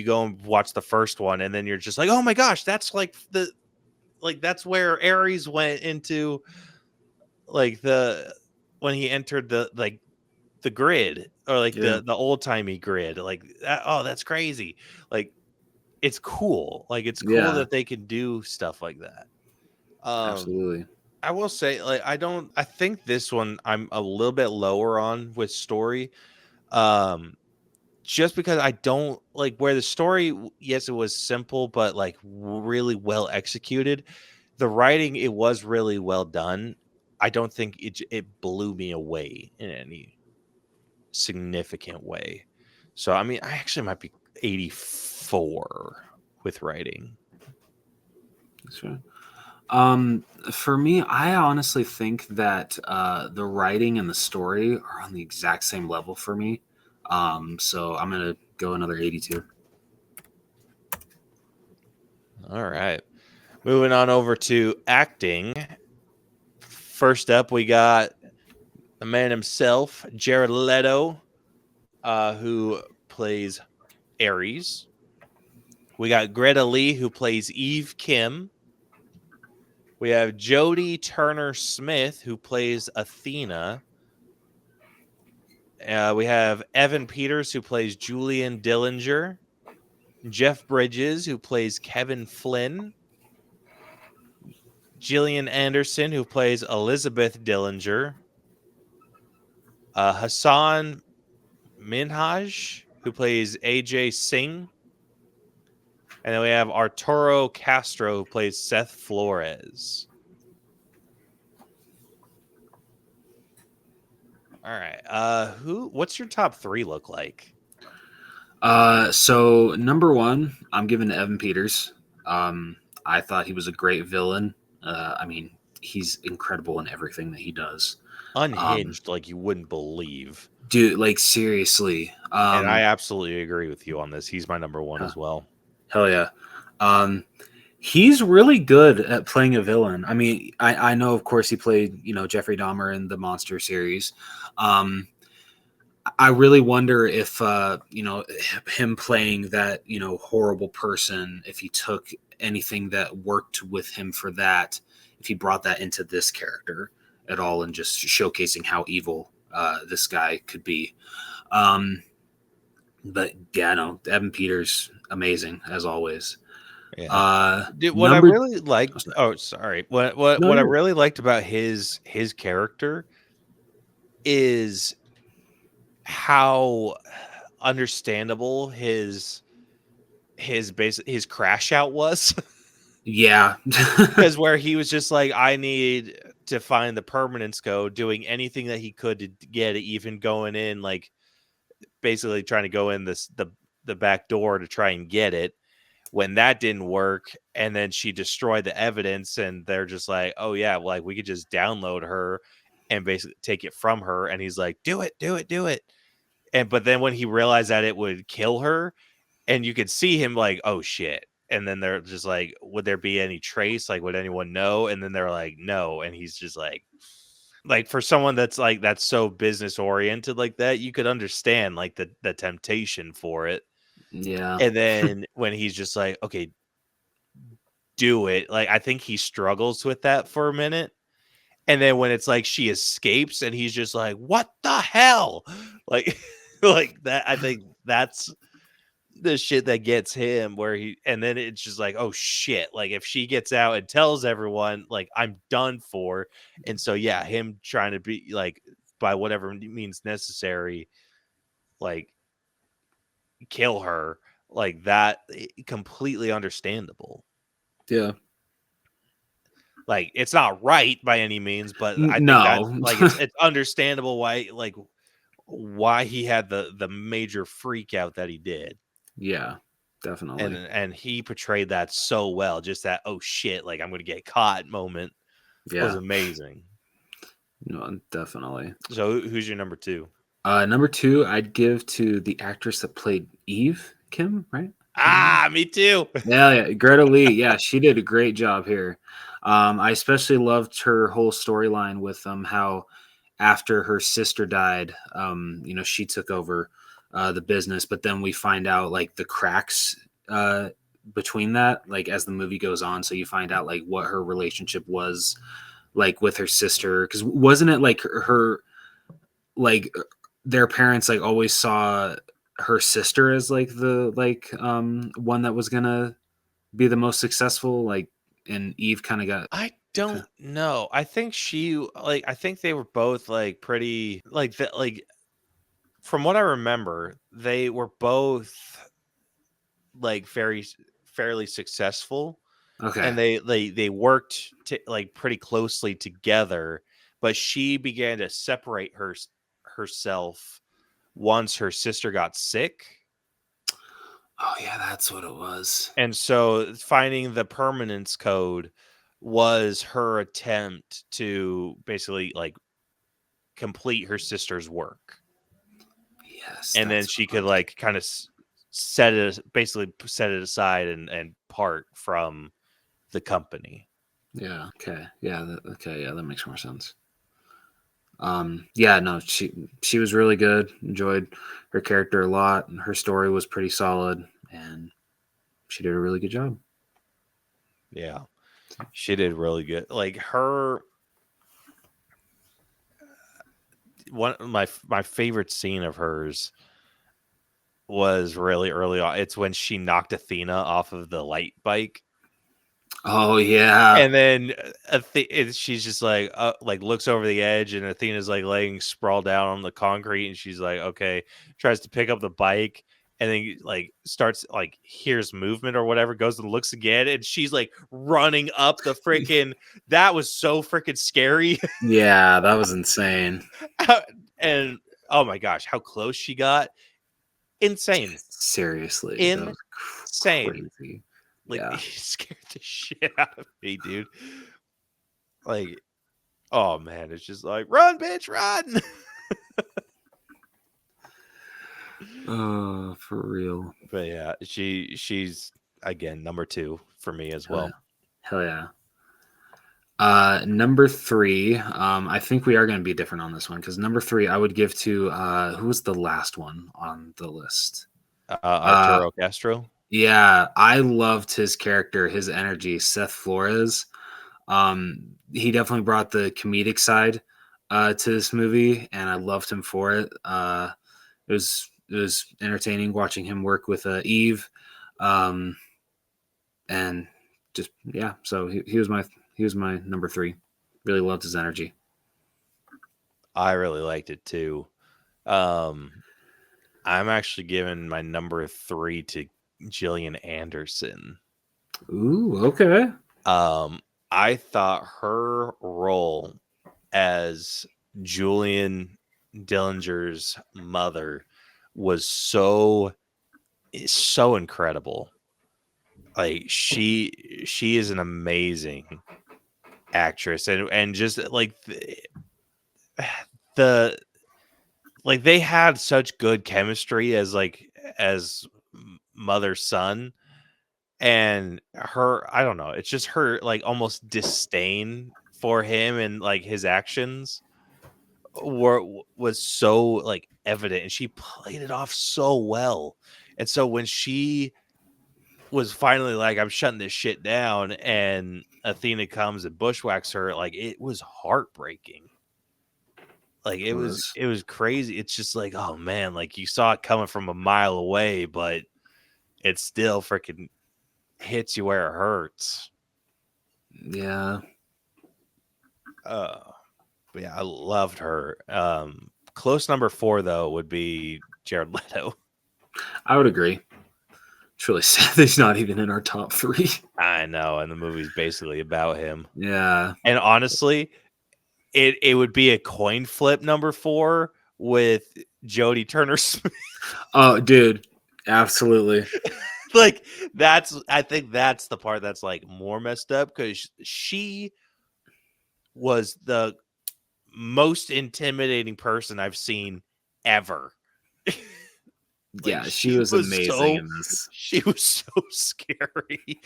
[SPEAKER 2] go and watch the first one, and then you're just like, oh my gosh, that's that's where Ares went into, like the when he entered the grid, or like
[SPEAKER 1] Yeah.
[SPEAKER 2] the old timey grid, like that. Oh, that's crazy. Like, it's cool. Like, it's cool
[SPEAKER 1] Yeah.
[SPEAKER 2] that they can do stuff like that.
[SPEAKER 1] Absolutely.
[SPEAKER 2] I will say, like, I think this one I'm a little bit lower on with story. Um, just because I don't like where the story, yes, it was simple, but like really well executed. The writing, it was really well done. I don't think it blew me away in any significant way. So, I mean, I actually might be 84 with writing.
[SPEAKER 1] That's right. For me, I honestly think that the writing and the story are on the exact same level for me. So I'm gonna go another 82.
[SPEAKER 2] All right. Moving on over to acting. First up, we got the man himself, Jared Leto, who plays Ares. We got Greta Lee, who plays Eve Kim. We have Jodie Turner Smith, who plays Athena. We have Evan Peters, who plays Julian Dillinger. Jeff Bridges, who plays Kevin Flynn. Gillian Anderson, who plays Elizabeth Dillinger. Hassan Minhaj, who plays AJ Singh. And then we have Arturo Castro, who plays Seth Flores. All right. What's your top three look like?
[SPEAKER 1] So number one, I'm giving to Evan Peters. I thought he was a great villain. I mean, he's incredible in everything that he does.
[SPEAKER 2] Unhinged, like you wouldn't believe.
[SPEAKER 1] Dude, like seriously.
[SPEAKER 2] And I absolutely agree with you on this. He's my number one as well.
[SPEAKER 1] Hell yeah. He's really good at playing a villain. I mean, I know, of course, he played, Jeffrey Dahmer in the Monster series. I really wonder if, him playing that, horrible person, if he took anything that worked with him for that, if he brought that into this character at all, and just showcasing how evil this guy could be. But yeah, no, Evan Peters, amazing as always.
[SPEAKER 2] Yeah. What I really liked. Oh, sorry. What I really liked about his character is how understandable his crash out was.
[SPEAKER 1] Yeah.
[SPEAKER 2] Because where he was just like, I need to find the permanence code, doing anything that he could to get it, even going in, like basically trying to go in the back door to try and get it. When that didn't work, and then she destroyed the evidence, and they're just like, oh yeah, like we could just download her and basically take it from her. And he's like, do it. But then when he realized that it would kill her, and you could see him like, oh shit. And then they're just like, would there be any trace? Like, would anyone know? And then they're like, no. And he's just like for someone that's so business oriented like that, you could understand like the temptation for it.
[SPEAKER 1] Yeah.
[SPEAKER 2] And then when he's just like, okay, do it. Like, I think he struggles with that for a minute. And then when it's like she escapes and he's just like, what the hell? Like, like that, I think that's the shit that gets him and then it's just like, oh shit. Like, if she gets out and tells everyone, like, I'm done for. And so, yeah, him trying to be like, by whatever means necessary, like, kill her, like that, completely understandable.
[SPEAKER 1] Yeah.
[SPEAKER 2] Like, it's not right by any means, but I think that's
[SPEAKER 1] No.
[SPEAKER 2] like, it's understandable why he had the major freak out that he did.
[SPEAKER 1] Yeah, definitely.
[SPEAKER 2] And he portrayed that so well. Just that, oh shit, like, I'm gonna get caught moment was
[SPEAKER 1] Yeah.
[SPEAKER 2] amazing.
[SPEAKER 1] No, definitely.
[SPEAKER 2] So who's your number 2?
[SPEAKER 1] Number 2, I'd give to the actress that played Eve, Kim, right?
[SPEAKER 2] Me too.
[SPEAKER 1] Yeah, Greta Lee. Yeah, she did a great job here. I especially loved her whole storyline with how after her sister died, she took over the business, but then we find out like the cracks between that, like as the movie goes on. So you find out like what her relationship was like with her sister, because wasn't it like her like their parents like always saw her sister as like the one that was gonna be the most successful, like, and Eve kind of got.
[SPEAKER 2] I don't know. I think I think they were both like pretty like that. Like, from what I remember, they were both like fairly successful, and
[SPEAKER 1] Okay.
[SPEAKER 2] they worked like pretty closely together. But she began to separate herself once her sister got sick.
[SPEAKER 1] Oh yeah, that's what it was.
[SPEAKER 2] And so finding the permanence code was her attempt to basically like complete her sister's work.
[SPEAKER 1] Yes,
[SPEAKER 2] And then
[SPEAKER 1] that's
[SPEAKER 2] she
[SPEAKER 1] what it
[SPEAKER 2] could
[SPEAKER 1] was.
[SPEAKER 2] like kind of basically set it aside and part from the company.
[SPEAKER 1] Yeah. Okay. Yeah. Okay. Yeah, that makes more sense. Yeah. No, she was really good. Enjoyed her character a lot, and her story was pretty solid, and she did a really good job.
[SPEAKER 2] Yeah. She did really good. Like, her one of my favorite scene of hers was really early on. It's when she knocked Athena off of the light bike.
[SPEAKER 1] Oh yeah.
[SPEAKER 2] And then she's just like looks over the edge, and Athena's like laying sprawled out on the concrete, and she's like, okay, tries to pick up the bike, and then like starts like hears movement or whatever, goes and looks again, and she's like running up the freaking. That was so freaking scary.
[SPEAKER 1] Yeah, that was insane.
[SPEAKER 2] And oh my gosh, how close she got! Insane,
[SPEAKER 1] Seriously, that was
[SPEAKER 2] insane.
[SPEAKER 1] crazy.
[SPEAKER 2] Like,
[SPEAKER 1] Yeah.
[SPEAKER 2] he scared the shit out of me, dude. Like, oh man, it's just like, run, bitch, run.
[SPEAKER 1] Oh, for real.
[SPEAKER 2] But yeah, she's again number 2 for me as well.
[SPEAKER 1] Hell yeah. Number 3, I think we are going to be different on this one, because number 3 I would give to who was the last one on the list?
[SPEAKER 2] Arturo Castro.
[SPEAKER 1] Yeah, I loved his character, his energy, Seth Flores. He definitely brought the comedic side to this movie, and I loved him for it. It was entertaining watching him work with Eve, and just yeah. So he was my number 3. Really loved his energy.
[SPEAKER 2] I really liked it too. I'm actually giving my number 3 to Gillian Anderson.
[SPEAKER 1] Ooh, okay.
[SPEAKER 2] I thought her role as Julian Dillinger's mother was so incredible. Like, she is an amazing actress, and just like the like they had such good chemistry as mother son. And her, I don't know, it's just her like almost disdain for him and like his actions was so like evident, and she played it off so well. And so when she was finally like, I'm shutting this shit down, and Athena comes and bushwhacks her, like, it was heartbreaking. Like, it was crazy. It's just like, oh man, like you saw it coming from a mile away, but it still freaking hits you where it hurts.
[SPEAKER 1] Yeah.
[SPEAKER 2] But yeah, I loved her. Close number 4 though would be Jared Leto.
[SPEAKER 1] I would agree. It's really sad that he's not even in our top 3.
[SPEAKER 2] I know, and the movie's basically about him.
[SPEAKER 1] Yeah.
[SPEAKER 2] And honestly, it would be a coin flip number 4 with Jodie Turner-Smith.
[SPEAKER 1] Oh, dude, absolutely.
[SPEAKER 2] Like, I think that's the part that's like more messed up, because she was the most intimidating person I've seen ever. Like,
[SPEAKER 1] Yeah, she was amazing in this.
[SPEAKER 2] She was so scary.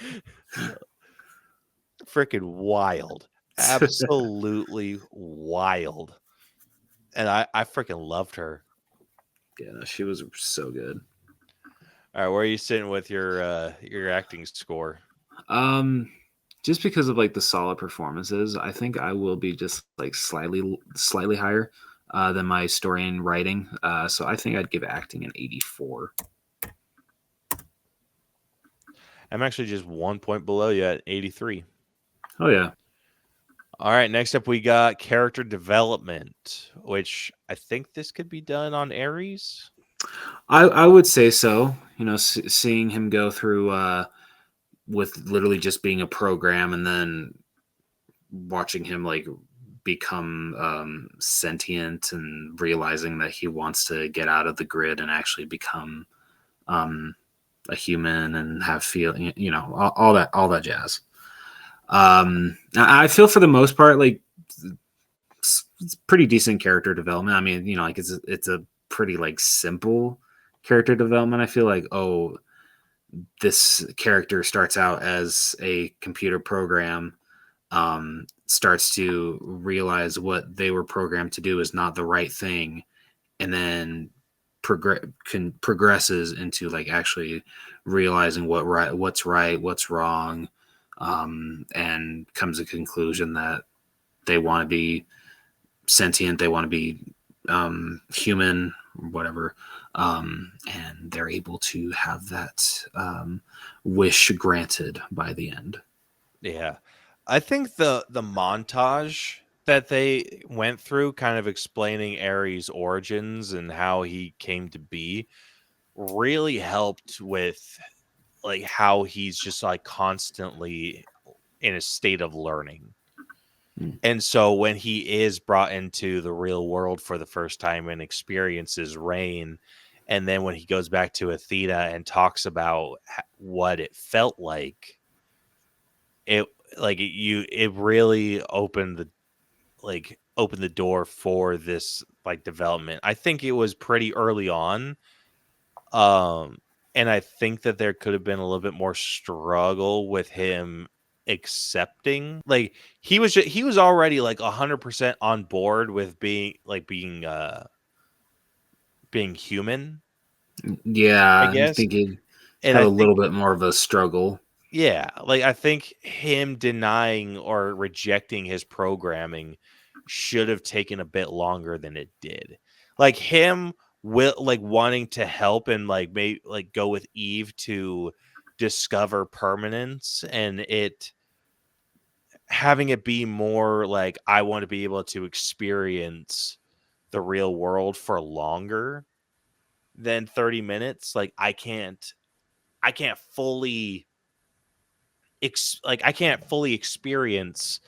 [SPEAKER 2] Freaking wild. Absolutely wild. And I freaking loved her.
[SPEAKER 1] Yeah, no, she was so good.
[SPEAKER 2] All right, where are you sitting with your acting score?
[SPEAKER 1] Just because of like the solid performances, I think I will be just like slightly higher than my story and writing. So I think I'd give acting an 84.
[SPEAKER 2] I'm actually just 1 point below you at 83.
[SPEAKER 1] Oh yeah.
[SPEAKER 2] All right, next up we got character development, which I think this could be done on Ares.
[SPEAKER 1] I would say so. You know, seeing him go through with literally just being a program, and then watching him like become sentient and realizing that he wants to get out of the grid and actually become a human and have feeling, you know, all that jazz. I feel for the most part like it's pretty decent character development. I mean, you know, like it's a pretty like simple character development. I feel like, oh, this character starts out as a computer program, starts to realize what they were programmed to do is not the right thing, and then progresses into like actually realizing what's right, what's wrong, and comes to the conclusion that they want to be sentient, they want to be human, whatever, and they're able to have that wish granted by the end.
[SPEAKER 2] Yeah. I think the montage that they went through, kind of explaining Ares' origins and how he came to be, really helped with like how he's just like constantly in a state of learning. And so when he is brought into the real world for the first time and experiences rain, and then when he goes back to Athena and talks about what it felt like, it really opened the door for this like development. I think it was pretty early on. And I think that there could have been a little bit more struggle with him accepting, like he was already like 100% on board with being human.
[SPEAKER 1] Yeah,
[SPEAKER 2] I
[SPEAKER 1] I
[SPEAKER 2] guess.
[SPEAKER 1] think he
[SPEAKER 2] And
[SPEAKER 1] had
[SPEAKER 2] I
[SPEAKER 1] a
[SPEAKER 2] think,
[SPEAKER 1] little bit more of a struggle.
[SPEAKER 2] yeah, like I think him denying or rejecting his programming should have taken a bit longer than it did. Like him wanting to help and like maybe like go with Eve to discover permanence, and it having it be more like, I want to be able to experience the real world for longer than 30 minutes. Like I can't fully experience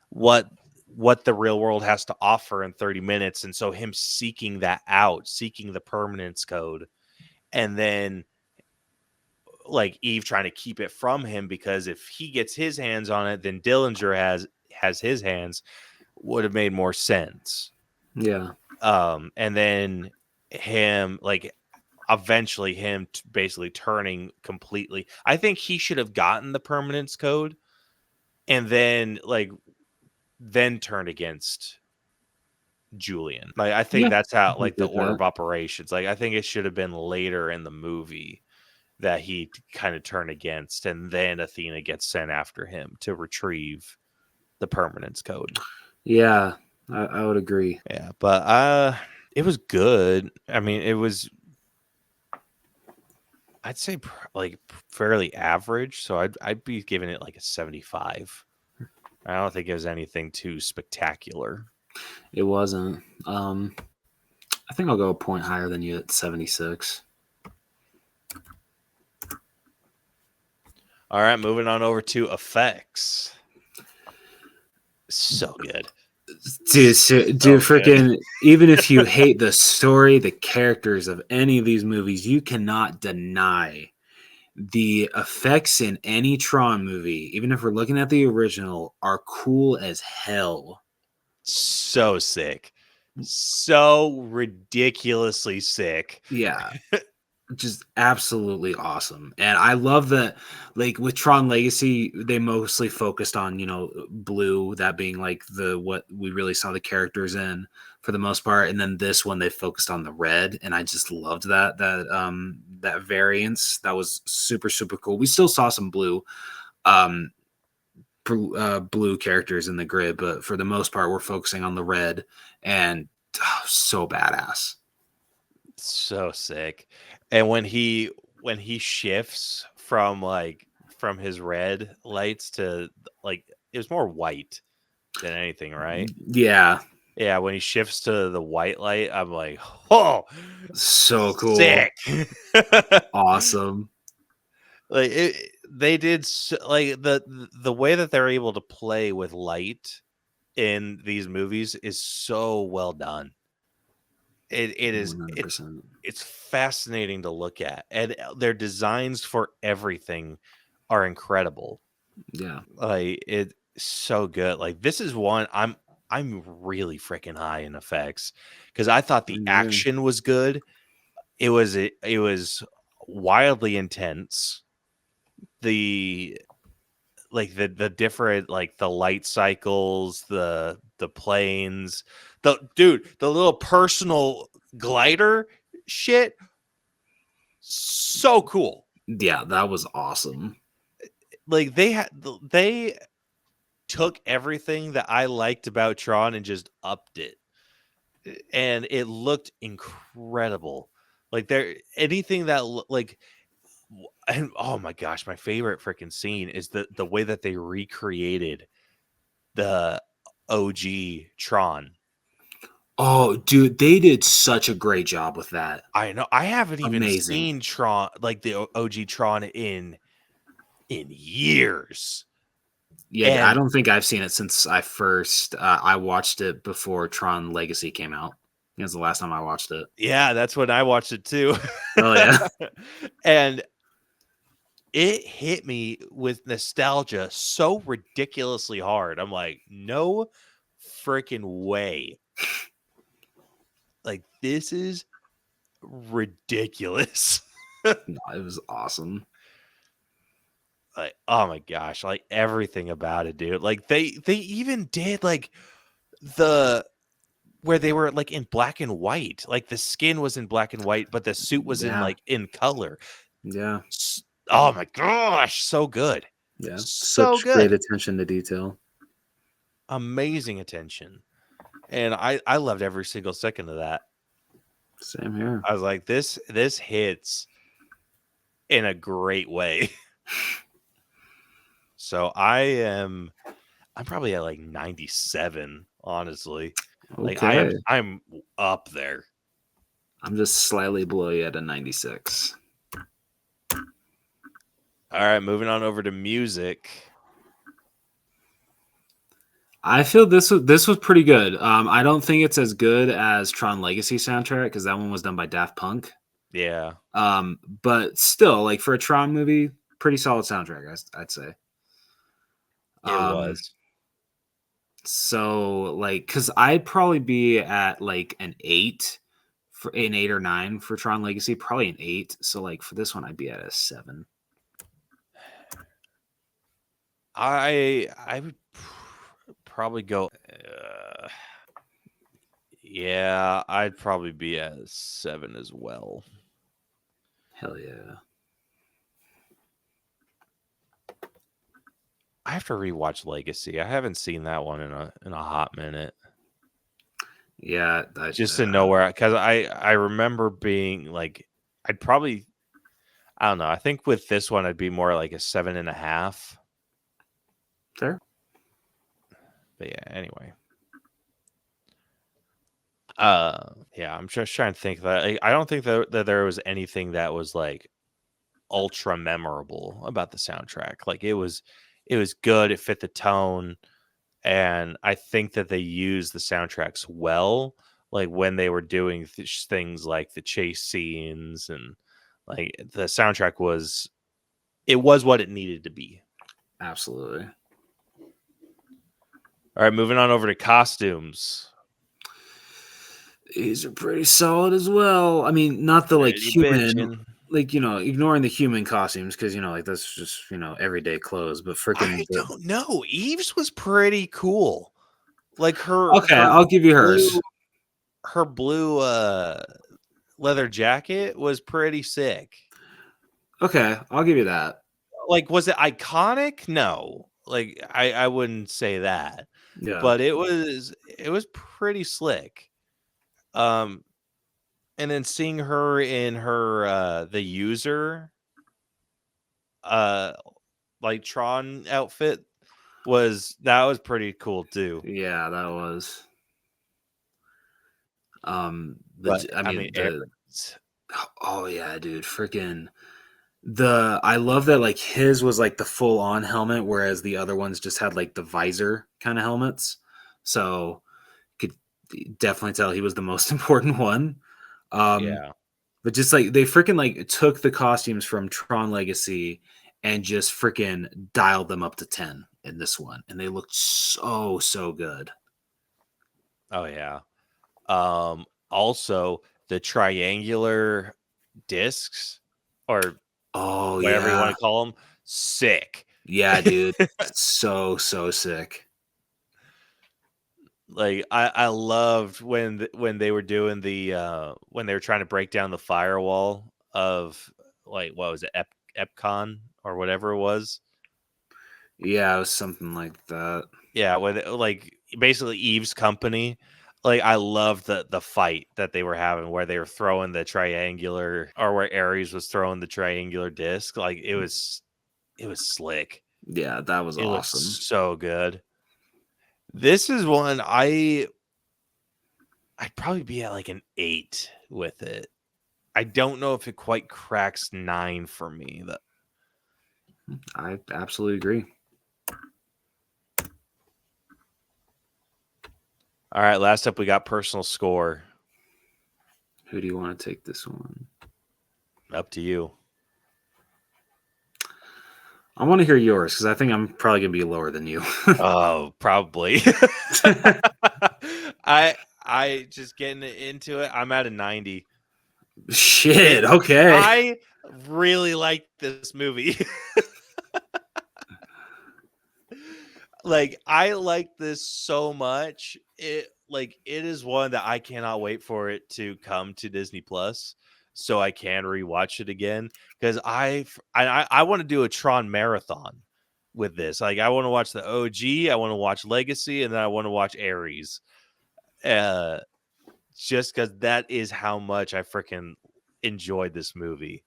[SPEAKER 2] what the real world has to offer in 30 minutes. And so him seeking that out, seeking the permanence code, and then like Eve trying to keep it from him, because if he gets his hands on it, then Dillinger has his hands, would have made more sense.
[SPEAKER 1] Yeah.
[SPEAKER 2] And then him like eventually him basically turning completely. I think he should have gotten the permanence code and then turn against Julian. Like I think that's how like the order of operations. Like I think it should have been later in the movie that he kind of turned against, and then Athena gets sent after him to retrieve the permanence code.
[SPEAKER 1] Yeah, I would agree.
[SPEAKER 2] Yeah, but it was good. I mean, it was, I'd say like fairly average, so I'd be giving it like a 75. I don't think it was anything too spectacular.
[SPEAKER 1] It wasn't. I think I'll go a point higher than you at 76.
[SPEAKER 2] All right, moving on over to effects. So good.
[SPEAKER 1] Dude,
[SPEAKER 2] So
[SPEAKER 1] freaking, even if you hate the story, the characters of any of these movies, you cannot deny the effects in any Tron movie, even if we're looking at the original, are cool as hell.
[SPEAKER 2] So sick. So ridiculously sick.
[SPEAKER 1] Yeah. Just absolutely awesome. And I love that, like with Tron Legacy, they mostly focused on, blue, that being like what we really saw the characters in for the most part. And then this one they focused on the red, and I just loved that variance. That was super, super cool. We still saw some blue characters in the grid, but for the most part we're focusing on the red, and so badass.
[SPEAKER 2] So sick. And when he shifts from his red lights to like, it was more white than anything, right?
[SPEAKER 1] Yeah,
[SPEAKER 2] When he shifts to the white light, I'm like, oh,
[SPEAKER 1] so cool.
[SPEAKER 2] sick.
[SPEAKER 1] Awesome.
[SPEAKER 2] Like they did like the way that they're able to play with light in these movies is so well done. It is
[SPEAKER 1] 100%.
[SPEAKER 2] it's fascinating to look at, and their designs for everything are incredible.
[SPEAKER 1] Yeah,
[SPEAKER 2] Like it's so good. Like this is one I'm really freaking high in effects because I thought the action was good. It was wildly intense. The different, like the light cycles, the planes, the little personal glider shit, so cool.
[SPEAKER 1] yeah, that was awesome.
[SPEAKER 2] Like they took everything that I liked about Tron and just upped it, and it looked incredible. Like anything that like, and oh my gosh, my favorite freaking scene is the way that they recreated the OG Tron.
[SPEAKER 1] Oh, dude, they did such a great job with that.
[SPEAKER 2] I know. I haven't even
[SPEAKER 1] Amazing.
[SPEAKER 2] seen Tron, like the OG Tron, in years.
[SPEAKER 1] Yeah,
[SPEAKER 2] And
[SPEAKER 1] I don't think I've seen it since I watched it before Tron Legacy came out. It was the last time I watched it.
[SPEAKER 2] yeah, that's when I watched it too.
[SPEAKER 1] Oh yeah.
[SPEAKER 2] And it hit me with nostalgia so ridiculously hard. I'm like, no freaking way. Like, this is ridiculous.
[SPEAKER 1] No, it was awesome.
[SPEAKER 2] Like, oh my gosh, like everything about it, dude. Like they even did like where they were like in black and white. Like the skin was in black and white, but the suit was in color.
[SPEAKER 1] Yeah.
[SPEAKER 2] Oh my gosh, so good.
[SPEAKER 1] Yeah.
[SPEAKER 2] So
[SPEAKER 1] Such
[SPEAKER 2] good.
[SPEAKER 1] great attention to detail.
[SPEAKER 2] Amazing attention. And I loved every single second of that.
[SPEAKER 1] Same here.
[SPEAKER 2] I was like, this hits in a great way. So I'm probably at like 97, honestly. Like
[SPEAKER 1] Okay.
[SPEAKER 2] I'm up there.
[SPEAKER 1] I'm just slightly below you at a 96.
[SPEAKER 2] All right, moving on over to music.
[SPEAKER 1] I feel this was pretty good. I don't think it's as good as Tron Legacy soundtrack because that one was done by Daft Punk.
[SPEAKER 2] Yeah.
[SPEAKER 1] But still, like for a Tron movie, pretty solid soundtrack, I'd say.
[SPEAKER 2] It was.
[SPEAKER 1] So like, cause I'd probably be at like an 8 or 9 for Tron Legacy, probably an 8. So like for this one, I'd be at a 7.
[SPEAKER 2] I would probably go. Yeah, I'd probably be at 7 as well.
[SPEAKER 1] Hell yeah.
[SPEAKER 2] I have to rewatch Legacy. I haven't seen that one in a hot minute.
[SPEAKER 1] Yeah,
[SPEAKER 2] Just to know where, because I remember being like, I'd probably, I don't know. I think with this one, I'd be more like a 7.5.
[SPEAKER 1] Fair.
[SPEAKER 2] But yeah, anyway. Yeah, I'm just trying to think that I don't think that there was anything that was like ultra memorable about the soundtrack. Like it was good. It fit the tone, and I think that they used the soundtracks well. Like when they were doing things like the chase scenes, and like the soundtrack was what it needed to be.
[SPEAKER 1] Absolutely.
[SPEAKER 2] All right, moving on over to costumes.
[SPEAKER 1] These are pretty solid as well. I mean, not the like
[SPEAKER 2] Pretty
[SPEAKER 1] human,
[SPEAKER 2] bitchin'.
[SPEAKER 1] like, ignoring the human costumes because like that's just everyday clothes. But freaking,
[SPEAKER 2] I don't know. Eve's was pretty cool. Like
[SPEAKER 1] okay, I'll give you hers.
[SPEAKER 2] Her blue leather jacket was pretty sick.
[SPEAKER 1] Okay, I'll give you that.
[SPEAKER 2] Like, was it iconic? No. Like, I wouldn't say that.
[SPEAKER 1] Yeah.
[SPEAKER 2] But it was pretty slick. And then seeing her in her the user like Tron outfit was pretty cool too.
[SPEAKER 1] Yeah, that was.
[SPEAKER 2] But I mean,
[SPEAKER 1] oh yeah, dude, freaking I love that like his was like the full on helmet, whereas the other ones just had like the visor kind of helmets. So could definitely tell he was the most important one.
[SPEAKER 2] yeah.
[SPEAKER 1] But just like they freaking like took the costumes from Tron Legacy and just freaking dialed them up to 10 in this one, and they looked so good.
[SPEAKER 2] Oh yeah. Also the triangular discs, or whatever you want to call them, sick.
[SPEAKER 1] Yeah, dude. so sick.
[SPEAKER 2] Like I loved when they were doing the when they were trying to break down the firewall of, like, what was it, Epcon or whatever it was.
[SPEAKER 1] Yeah, it was something like that.
[SPEAKER 2] Yeah, with like basically Eve's company. Like I loved the fight that they were having, where they were throwing the triangular, or where Ares was throwing the triangular disc. Like it was slick.
[SPEAKER 1] Yeah, that was
[SPEAKER 2] It looked
[SPEAKER 1] awesome.
[SPEAKER 2] so good. This is one I'd probably be at like an 8 with it. I don't know if it quite cracks 9 for me.
[SPEAKER 1] I absolutely agree.
[SPEAKER 2] All right, last up we got personal score.
[SPEAKER 1] Who do you want to take this one?
[SPEAKER 2] Up to you.
[SPEAKER 1] I want to hear yours because I think I'm probably gonna be lower than you.
[SPEAKER 2] Oh, probably. I just getting into it. I'm at a 90.
[SPEAKER 1] Shit. Okay.
[SPEAKER 2] I really like this movie. Like I like this so much. It is one that I cannot wait for it to come to Disney Plus, so I can rewatch it again, because I want to do a Tron marathon with this. Like I want to watch the OG, I want to watch Legacy, and then I want to watch Ares. Just because that is how much I freaking enjoyed this movie.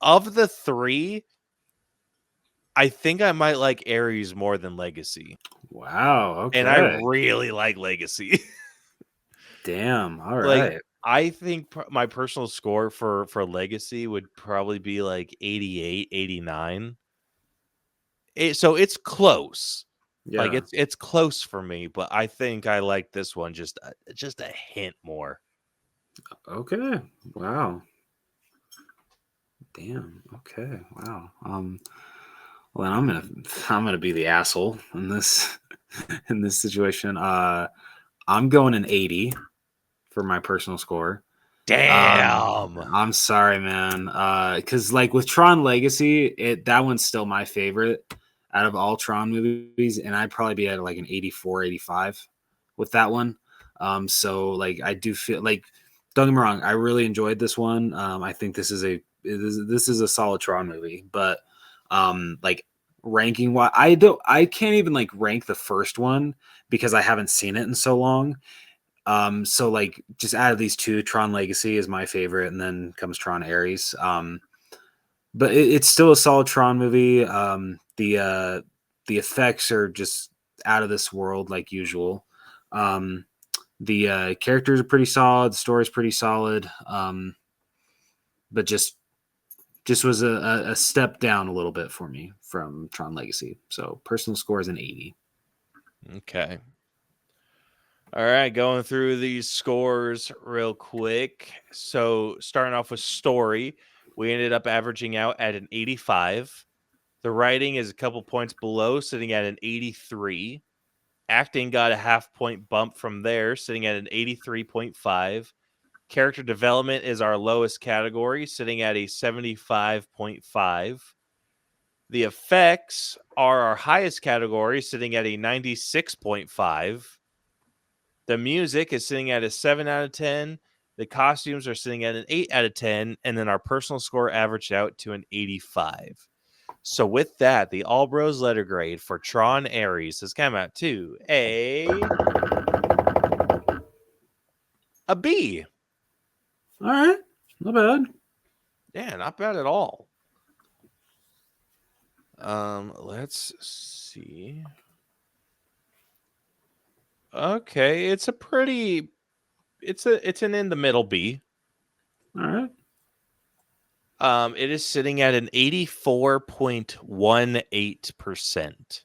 [SPEAKER 2] Of the three, I think I might like Ares more than Legacy.
[SPEAKER 1] Wow. Okay.
[SPEAKER 2] And I really like Legacy.
[SPEAKER 1] Damn. All right.
[SPEAKER 2] Like, I think my personal score for Legacy would probably be like 88, 89. So it's close.
[SPEAKER 1] Yeah.
[SPEAKER 2] Like it's close for me, but I think I like this one just a hint more.
[SPEAKER 1] Okay. Wow. Damn. Okay. Wow. Well, then I'm gonna be the asshole in this in this situation. I'm going an 80 for my personal score.
[SPEAKER 2] Damn.
[SPEAKER 1] I'm sorry, man. Because like with Tron Legacy, that one's still my favorite out of all Tron movies, and I'd probably be at like an 84, 85 with that one. So like I do feel like, don't get me wrong, I really enjoyed this one. I think this is a solid Tron movie, but like ranking why I can't even like rank the first one because I haven't seen it in so long. So like just out of these two, Tron Legacy is my favorite, and then comes Tron Ares. But it's still a solid Tron movie. The effects are just out of this world, like usual. The characters are pretty solid. The story's pretty solid. But just was a step down a little bit for me from Tron Legacy. So personal score is an 80.
[SPEAKER 2] Okay. All right, going through these scores real quick. So starting off with story, we ended up averaging out at an 85. The writing is a couple points below, sitting at an 83. Acting got a half point bump from there, sitting at an 83.5. Character development is our lowest category, sitting at a 75.5. The effects are our highest category, sitting at a 96.5. The music is sitting at a 7 out of 10. The costumes are sitting at an 8 out of 10. And then our personal score averaged out to an 85. So with that, the AllBros letter grade for Tron Ares has come out to a B.
[SPEAKER 1] All right. Not bad.
[SPEAKER 2] Yeah, not bad at all. Let's see. Okay, it's an in the middle B.
[SPEAKER 1] All right.
[SPEAKER 2] It is sitting at an 84.18%.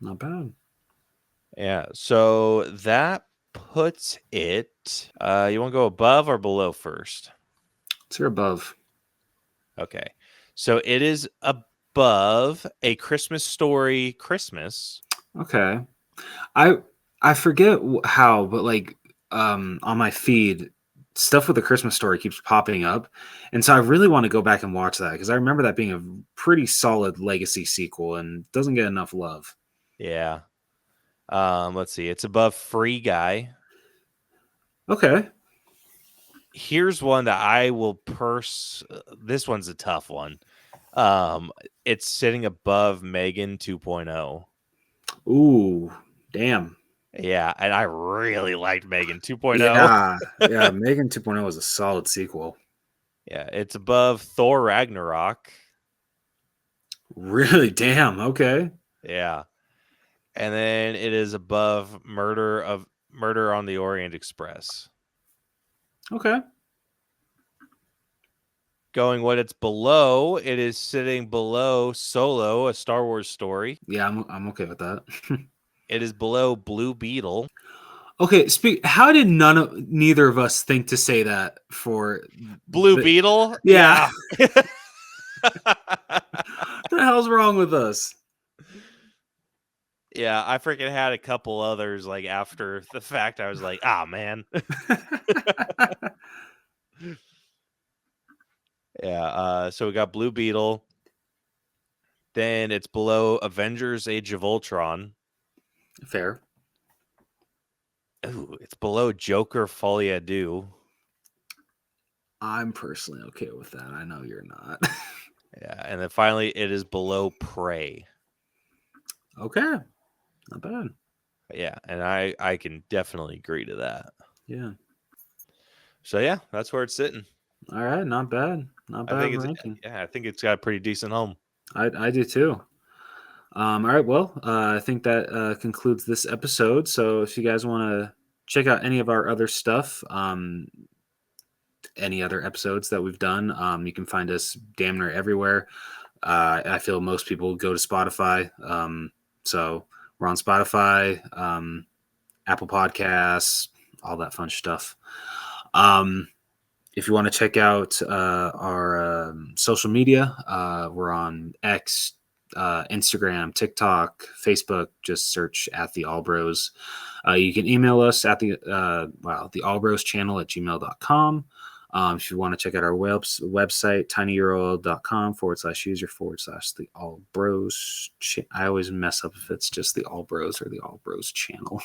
[SPEAKER 1] Not bad.
[SPEAKER 2] Yeah, so that puts it. You want to go above or below first?
[SPEAKER 1] Let's hear above.
[SPEAKER 2] Okay, so it is above A Christmas Story Christmas.
[SPEAKER 1] Okay. I forget how, but like on my feed, stuff with the Christmas Story keeps popping up, and so I really want to go back and watch that because I remember that being a pretty solid legacy sequel and doesn't get enough love.
[SPEAKER 2] Yeah. Let's see. It's above Free Guy.
[SPEAKER 1] Okay.
[SPEAKER 2] Here's one that I will this one's a tough one. It's sitting above Megan 2.0.
[SPEAKER 1] Ooh, damn.
[SPEAKER 2] Yeah, and I really liked Megan 2.0.
[SPEAKER 1] Yeah, Megan 2.0 was a solid sequel.
[SPEAKER 2] Yeah, it's above Thor Ragnarok.
[SPEAKER 1] Really? Damn. Okay.
[SPEAKER 2] Yeah. And then it is above Murder on the Orient Express.
[SPEAKER 1] Okay.
[SPEAKER 2] Going what it's below, it is sitting below Solo, a Star Wars story.
[SPEAKER 1] Yeah, I'm okay with that.
[SPEAKER 2] It is below Blue Beetle.
[SPEAKER 1] Okay, how did neither of us think to say that for
[SPEAKER 2] Blue Beetle?
[SPEAKER 1] Yeah. What the hell's wrong with us?
[SPEAKER 2] Yeah, I freaking had a couple others like after the fact. I was like, man. Yeah, so we got Blue Beetle. Then it's below Avengers Age of Ultron.
[SPEAKER 1] Fair.
[SPEAKER 2] Ooh, it's below Joker Folie à Deux.
[SPEAKER 1] I'm personally okay with that. I know you're not.
[SPEAKER 2] Yeah, and then finally it is below Prey.
[SPEAKER 1] Okay. Not bad.
[SPEAKER 2] Yeah, and I can definitely agree to that.
[SPEAKER 1] Yeah.
[SPEAKER 2] So yeah, that's where it's sitting.
[SPEAKER 1] All right, not bad. Not bad ranking.
[SPEAKER 2] I think it's got a pretty decent home.
[SPEAKER 1] I do too. All right, well, I think that concludes this episode. So if you guys want to check out any of our other stuff, any other episodes that we've done, you can find us damn near everywhere. I feel most people go to Spotify. So we're on Spotify, Apple Podcasts, all that fun stuff. If you want to check out our social media, we're on X, Instagram, TikTok, Facebook. Just search at the AllBros. You can email us at the AllBros channel at gmail.com. If you want to check out our website, tinyurl.com/user/the AllBros. I always mess up if it's just the AllBros or the AllBros channel.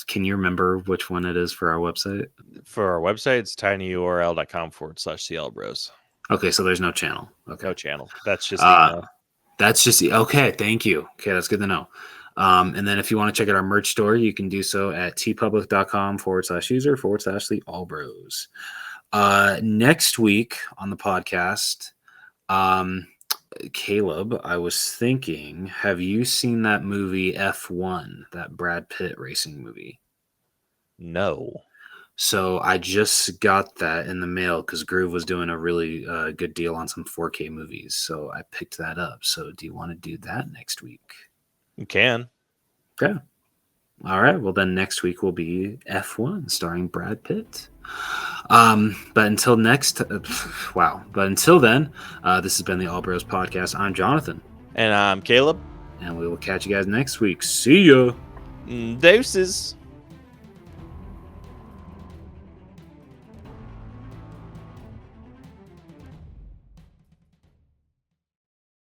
[SPEAKER 1] Can you remember which one it is for our website?
[SPEAKER 2] For our website, it's tinyurl.com/the AllBros.
[SPEAKER 1] Okay, so there's no channel. Okay.
[SPEAKER 2] No channel. That's just email.
[SPEAKER 1] That's just okay. Thank you. Okay, that's good to know. And then if you want to check out our merch store, you can do so at tpublic.com/user/the AllBros. Next week on the podcast, Caleb, I was thinking, have you seen that movie F1, that Brad Pitt racing movie?
[SPEAKER 2] No.
[SPEAKER 1] So I just got that in the mail because Groove was doing a really good deal on some 4K movies. So I picked that up. So do you want to do that next week?
[SPEAKER 2] You can.
[SPEAKER 1] Okay. All right. Well, then next week will be F1 starring Brad Pitt. But until next, But until then, this has been the AllBros Podcast. I'm Jonathan.
[SPEAKER 2] And I'm Caleb.
[SPEAKER 1] And we will catch you guys next week. See ya.
[SPEAKER 2] Deuces.